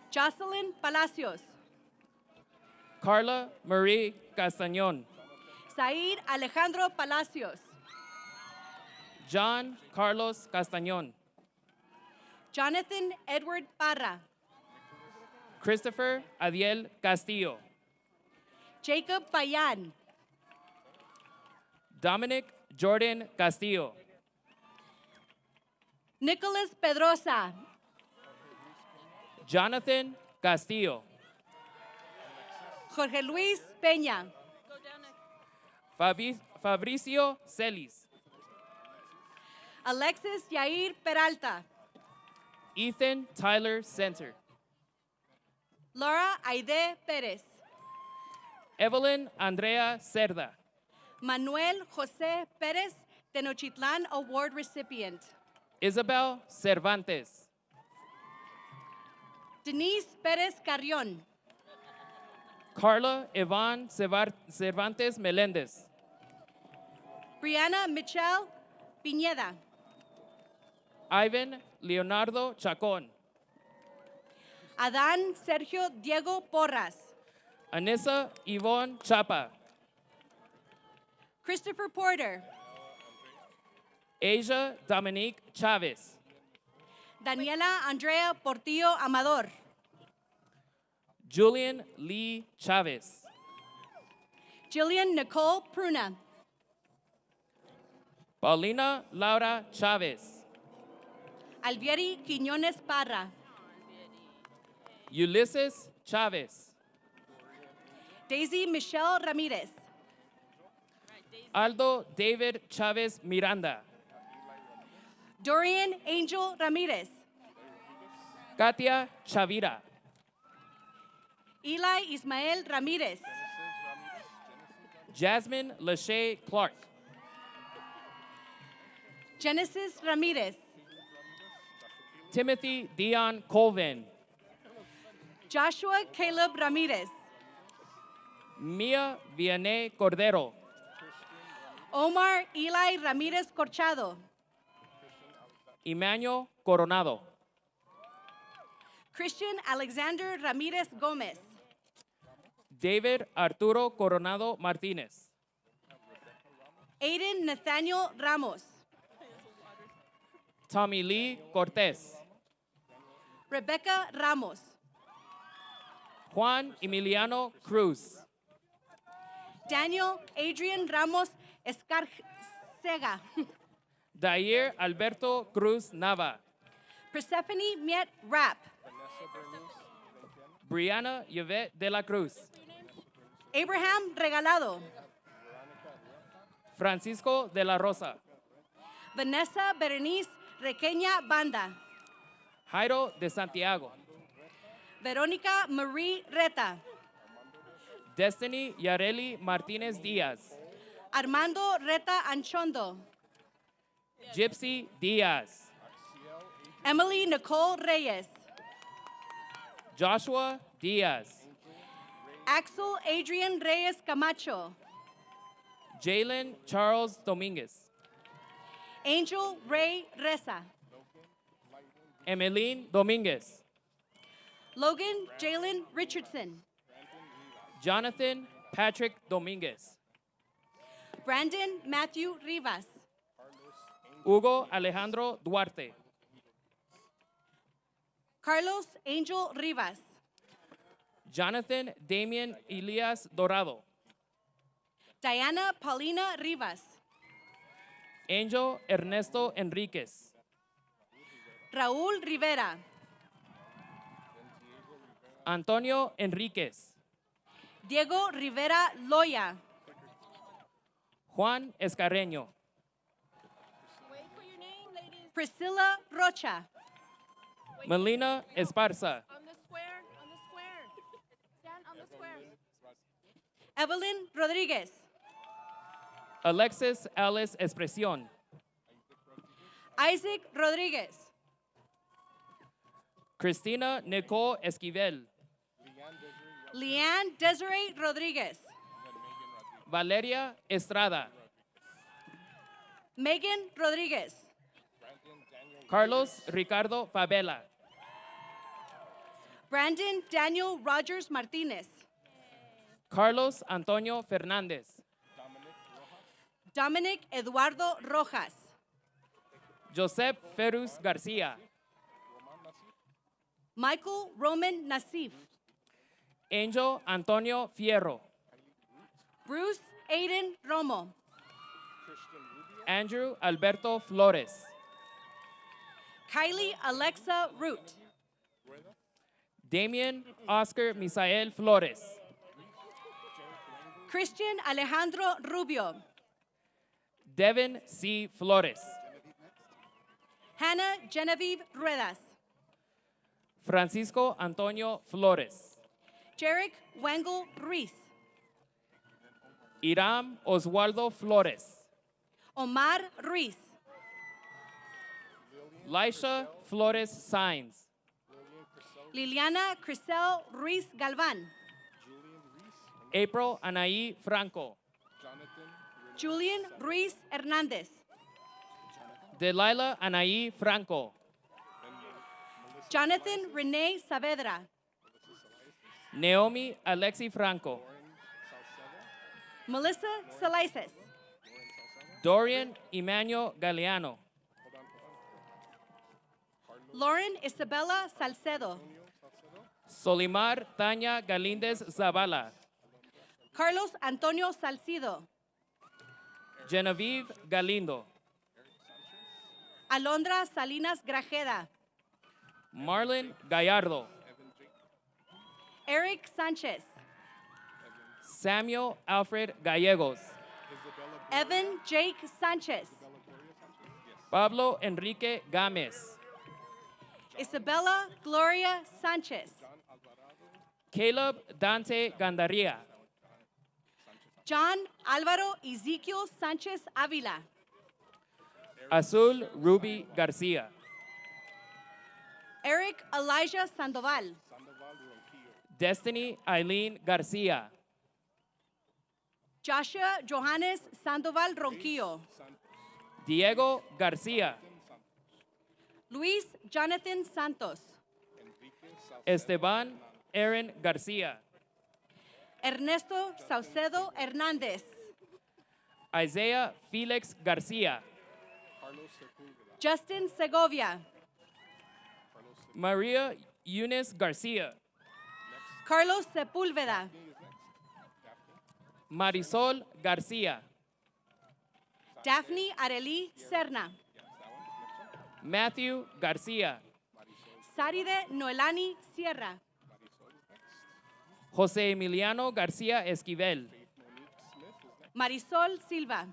Jocelyn Palacios. Carla Marie Castañón. Said Alejandro Palacios. John Carlos Castañón. Jonathan Edward Parra. Christopher Adiel Castillo. Jacob Payan. Dominic Jordan Castillo. Nicholas Pedrosa. Jonathan Castillo. Jorge Luis Peña. Fabricio Celis. Alexis Yair Peralta. Ethan Tyler Center. Laura Aide Pérez. Evelyn Andrea Cerda. Manuel José Pérez, Tenochtitlan Award recipient. Isabel Cervantes. Denise Pérez Carrión. Carla Yvonne Cervantes Melendez. Brianna Michelle Piñeda. Ivan Leonardo Chacón. Adán Sergio Diego Porras. Anissa Yvonne Chapa. Christopher Porter. Asia Dominique Chavez. Daniela Andrea Portillo Amador. Julian Lee Chavez. Jillian Nicole Pruna. Paulina Laura Chavez. Alvieri Quiñones Parra. Ulysses Chavez. Daisy Michelle Ramirez. Aldo David Chavez Miranda. Dorian Angel Ramirez. Katia Chavira. Eli Ismael Ramirez. Jasmine Lachey Clark. Genesis Ramirez. Timothy Dion Colvin. Joshua Caleb Ramirez. Mia Vianney Cordero. Omar Eli Ramirez Corchado. Emmanuel Coronado. Christian Alexander Ramirez Gomez. David Arturo Coronado Martinez. Aiden Nathaniel Ramos. Tommy Lee Cortez. Rebecca Ramos. Juan Emiliano Cruz. Daniel Adrian Ramos Escarcega. Dair Alberto Cruz Nava. Persephone Miet Rapp. Brianna Yvette de la Cruz. Abraham Regalado. Francisco de la Rosa. Vanessa Berenice Requeña Banda. Jairo de Santiago. Verónica Marie Reta. Destiny Yareli Martinez Diaz. Armando Reta Anchondo. Gypsy Diaz. Emily Nicole Reyes. Joshua Diaz. Axel Adrian Reyes Camacho. Jalen Charles Dominguez. Angel Ray Reza. Emeline Dominguez. Logan Jalen Richardson. Jonathan Patrick Dominguez. Brandon Matthew Rivas. Hugo Alejandro Duarte. Carlos Angel Rivas. Jonathan Damian Elias Dorado. Diana Paulina Rivas. Angel Ernesto Enriquez. Raúl Rivera. Antonio Enriquez. Diego Rivera Loya. Juan Escarreño. Priscilla Rocha. Melina Esparza. On the square, on the square. Stand on the square. Evelyn Rodriguez. Alexis Alice Expresión. Isaac Rodriguez. Cristina Nicole Esquivel. Leanne Desiree Rodriguez. Valeria Estrada. Megan Rodriguez. Carlos Ricardo Favela. Brandon Daniel Rogers Martinez. Carlos Antonio Fernández. Dominic Eduardo Rojas. Joseph Ferus Garcia. Michael Roman Nassif. Angel Antonio Fierro. Bruce Aiden Romo. Andrew Alberto Flores. Kylie Alexa Root. Damien Oscar Misael Flores. Christian Alejandro Rubio. Devin C. Flores. Hannah Genevieve Ruedas. Francisco Antonio Flores. Jarek Wengel Ruiz. Iram Oswaldo Flores. Omar Ruiz. Laisha Flores Sainz. Liliana Crisel Ruiz Galvan. April Anaí Franco. Julian Ruiz Hernandez. Delilah Anaí Franco. Jonathan Renee Saavedra. Naomi Alexi Franco. Melissa Salaices. Dorian Emmanuel Galeano. Lauren Isabella Salcedo. Solimar Tanya Galíndez Zavala. Carlos Antonio Salcido. Genevieve Galindo. Alondra Salinas Grajeda. Marlon Gallardo. Eric Sanchez. Samuel Alfred Gallegos. Evan Jake Sanchez. Pablo Enrique Gámez. Isabella Gloria Sanchez. Caleb Dante Gandaria. John Álvaro Ezequiel Sánchez Ávila. Azul Ruby Garcia. Eric Elijah Sandoval. Destiny Eileen Garcia. Joshua Johannes Sandoval Ronquillo. Diego Garcia. Luis Jonathan Santos. Esteban Aaron Garcia. Ernesto Saucedo Hernández. Isaiah Felix Garcia. Justin Segovia. Maria Eunice Garcia. Carlos Sepúlveda. Marisol Garcia. Daphne Arely Serna. Matthew Garcia. Saride Noelani Sierra. José Emiliano García Esquivel. Marisol Silva.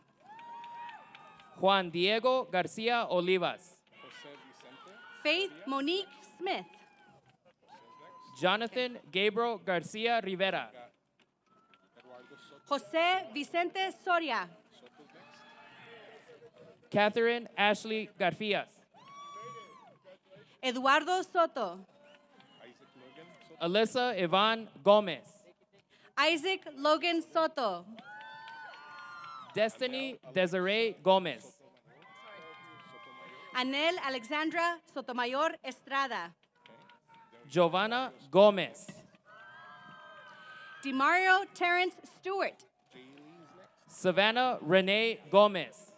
Juan Diego García Olivas. Faith Monique Smith. Jonathan Gabriel García Rivera. José Vicente Soria. Catherine Ashley Garfias. Eduardo Soto. Alyssa Yvonne Gomez. Isaac Logan Soto. Destiny Desiree Gomez. Anel Alexandra Sotomayor Estrada. Giovanna Gomez. Demario Terrence Stewart. Savannah Renee Gomez.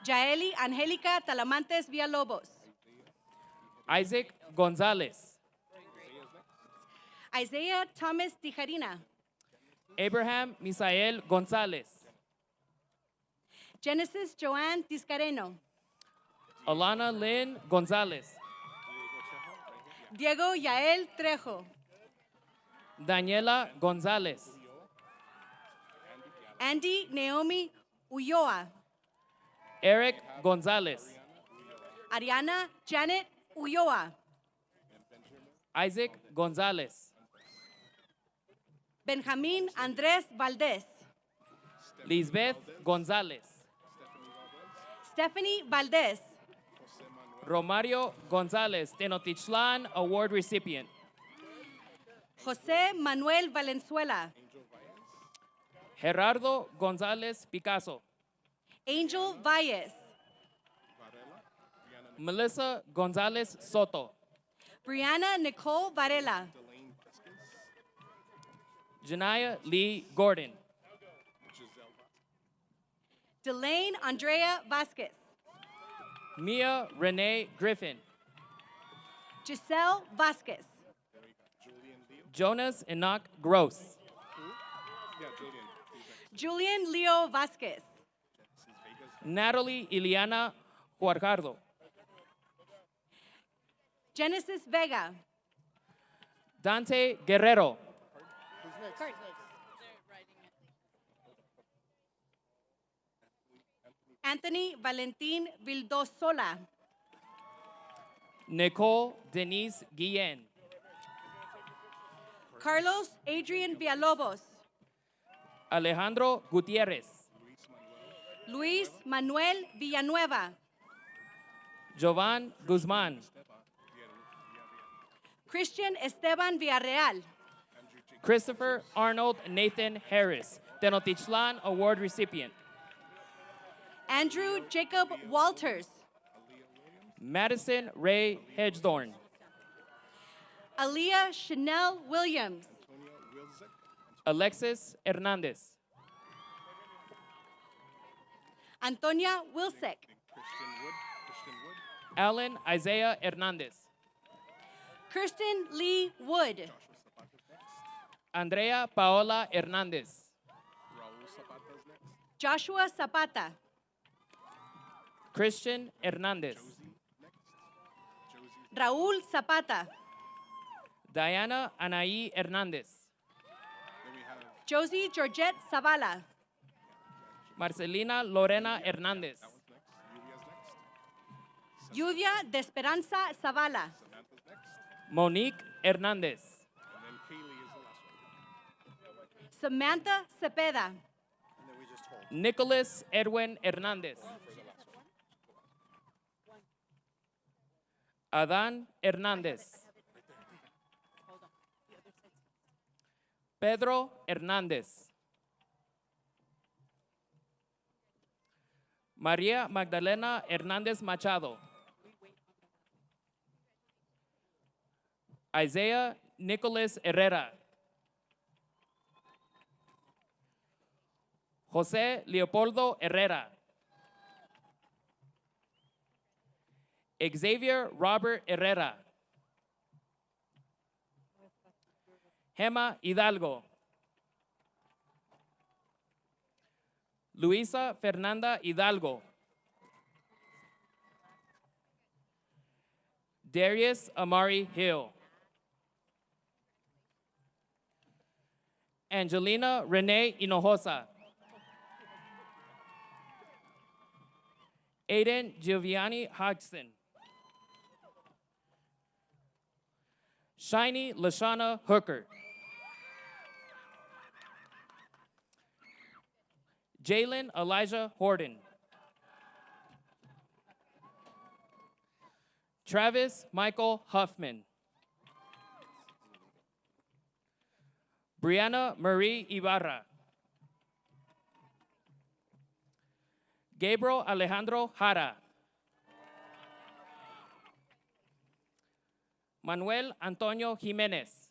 Yaeli Angélica Talamantes Villalobos. Isaac Gonzalez. Isaiah Thomas Tijarina. Abraham Misael Gonzalez. Genesis Joanne Tiscareno. Alana Lynn Gonzalez. Diego Yael Trejo. Daniela Gonzalez. Andy Naomi Ulloa. Eric Gonzalez. Ariana Janet Ulloa. Isaac Gonzalez. Benjamín Andrés Valdés. Lisbeth Gonzalez. Stephanie Valdés. Romario Gonzalez, Tenochtitlan Award recipient. José Manuel Valenzuela. Gerardo Gonzalez Picasso. Angel Valles. Melissa Gonzalez Soto. Brianna Nicole Varela. Janaya Lee Gordon. Delane Andrea Vasquez. Mia Renee Griffin. Giselle Vasquez. Jonas Enoch Gross. Julian Leo Vasquez. Natalie Iliana Guarjardo. Genesis Vega. Dante Guerrero. Anthony Valentin Vildosola. Nicole Denise Guillen. Carlos Adrian Villalobos. Alejandro Gutierrez. Luis Manuel Villanueva. Jovan Guzman. Christian Esteban Villarreal. Christopher Arnold Nathan Harris, Tenochtitlan Award recipient. Andrew Jacob Walters. Madison Ray Hedgedorn. Aaliyah Chanel Williams. Alexis Hernandez. Antonia Wilsek. Alan Isaiah Hernandez. Kirsten Lee Wood. Andrea Paola Hernandez. Joshua Zapata. Christian Hernandez. Raúl Zapata. Diana Anaí Hernandez. Josie Georgette Zavala. Marcelina Lorena Hernandez. Lluvia de Esperanza Zavala. Monique Hernandez. Samantha Cepeda. Nicholas Edwin Hernandez. Adán Hernández. Pedro Hernández. María Magdalena Hernández Machado. Isaiah Nicholas Herrera. José Leopoldo Herrera. Xavier Robert Herrera. Gema Hidalgo. Luisa Fernanda Hidalgo. Darius Amari Hill. Angelina Renee Hinojosa. Aiden Giovanni Hodgson. Shiny Lashana Hooker. Jalen Elijah Horton. Travis Michael Huffman. Brianna Marie Ibarra. Gabriel Alejandro Jara. Manuel Antonio Jimenez.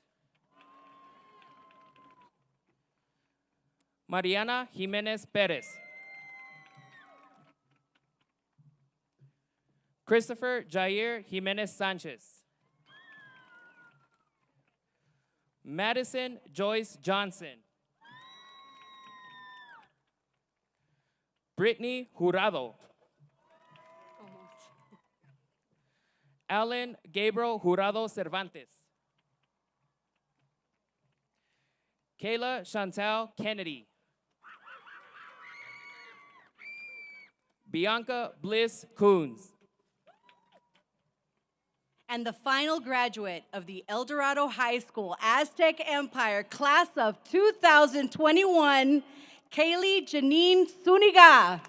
Mariana Jimenez Perez. Christopher Jair Jimenez Sanchez. Madison Joyce Johnson. Brittany Jurado. Alan Gabriel Jurado Cervantes. Kayla Chantal Kennedy. Bianca Bliss Coons. And the final graduate of the El Dorado High School Aztec Empire class of 2021, Kaylee Janine Zuniga.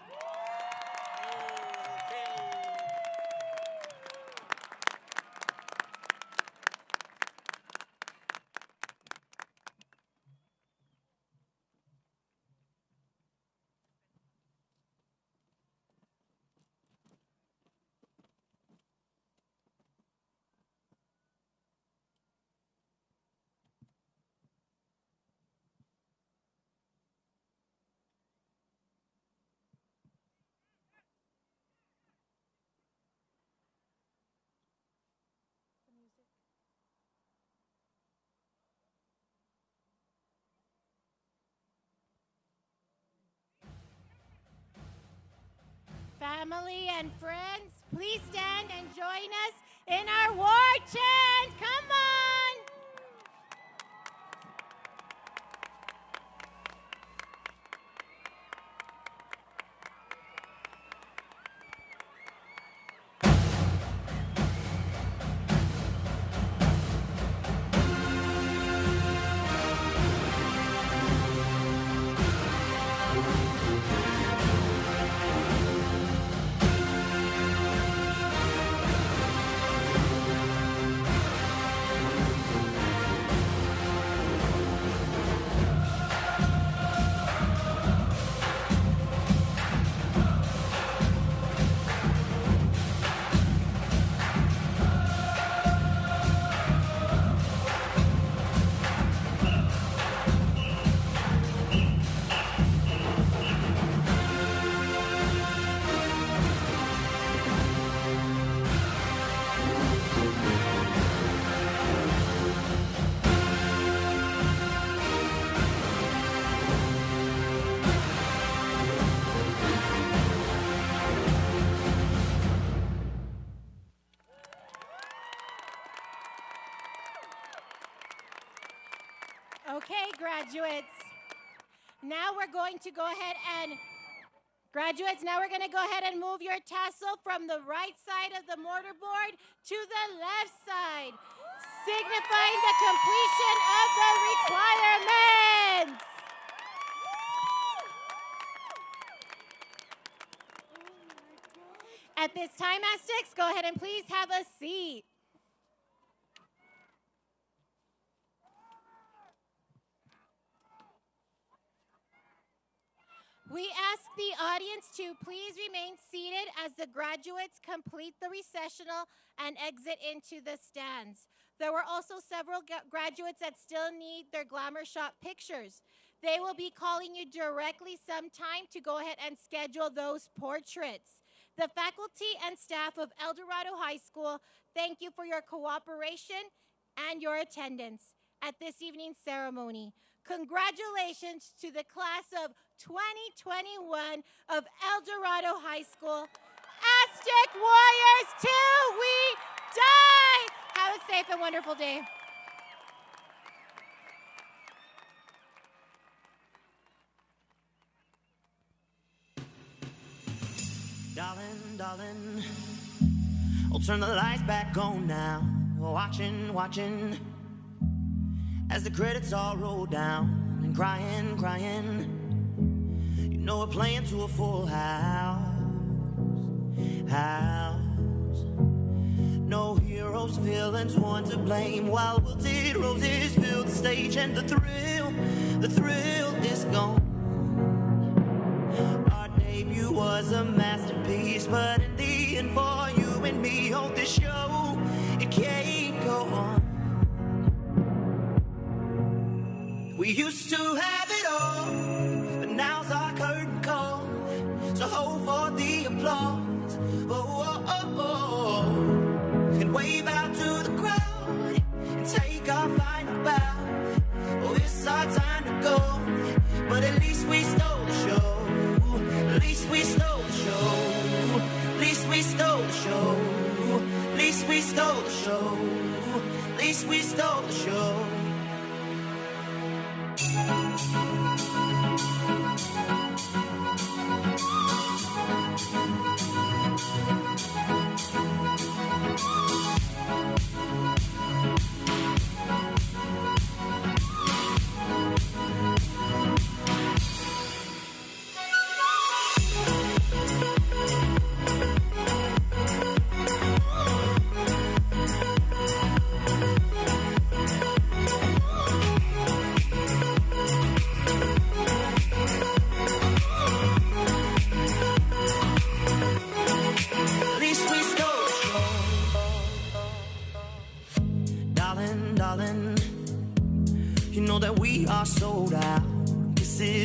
Family and friends, please stand and join us in our war chant. Come on. Okay, graduates. Now we're going to go ahead and move your tassel from the right side of the mortarboard to the left side, signifying the completion of the requirements. At this time, Aztecs, go ahead and please have a seat. We ask the audience to please remain seated as the graduates complete the recessional and exit into the stands. There were also several graduates that still need their glamour shot pictures. They will be calling you directly sometime to go ahead and schedule those portraits. The faculty and staff of El Dorado High School, thank you for your cooperation and your attendance at this evening's ceremony. Congratulations to the class of 2021 of El Dorado High School. Aztec Warriors till we die! Have a safe and wonderful day. Darling, darling, I'll turn the lights back on now. Watching, watching, as the credits all roll down, and crying, crying. You know we're playing to a full house. No heroes, villains, one to blame. While wilted roses fill the stage, and the thrill is gone. Our debut was a masterpiece, but in the end, for you and me on this show, it can't go on. We used to have it all, but now's our curtain call. So hold for the applause, oh, oh, oh, oh. And wave out to the crowd and take our final bow.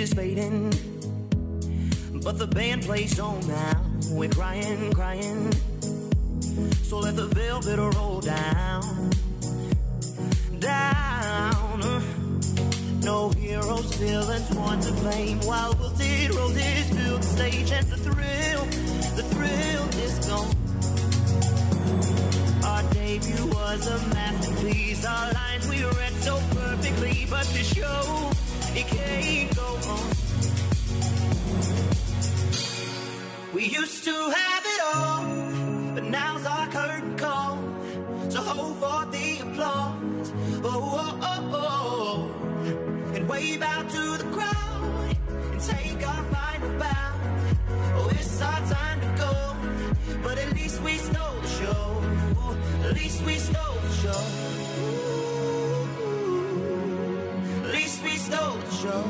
is fading, but the band plays on now. We're crying, crying, so let the velvet roll down, down. No heroes, villains, one to blame, while wilted roses fill the stage, and the thrill is gone. Our debut was a masterpiece, our lines we read so perfectly, but the show, it can't go on. We used to have it all, but now's our curtain call, so hold for the applause, oh, oh, oh, oh, and wave out to the crowd, and take our final bow. Oh, it's our time to go, but at least we stole the show, at least we stole the show, at least we stole the show.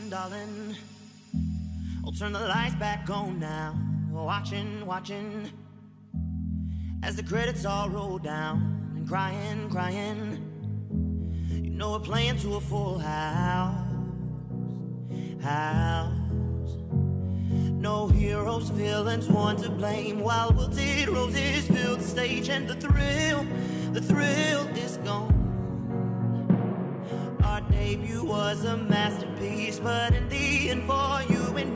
Darling, I'll turn the lights back on now. Watching, watching, as the credits all roll down, and crying, crying. You know we're playing to a full house. No heroes, villains, one to blame, while wilted roses fill the stage, and the thrill is gone. Our debut was a masterpiece, but in the end for you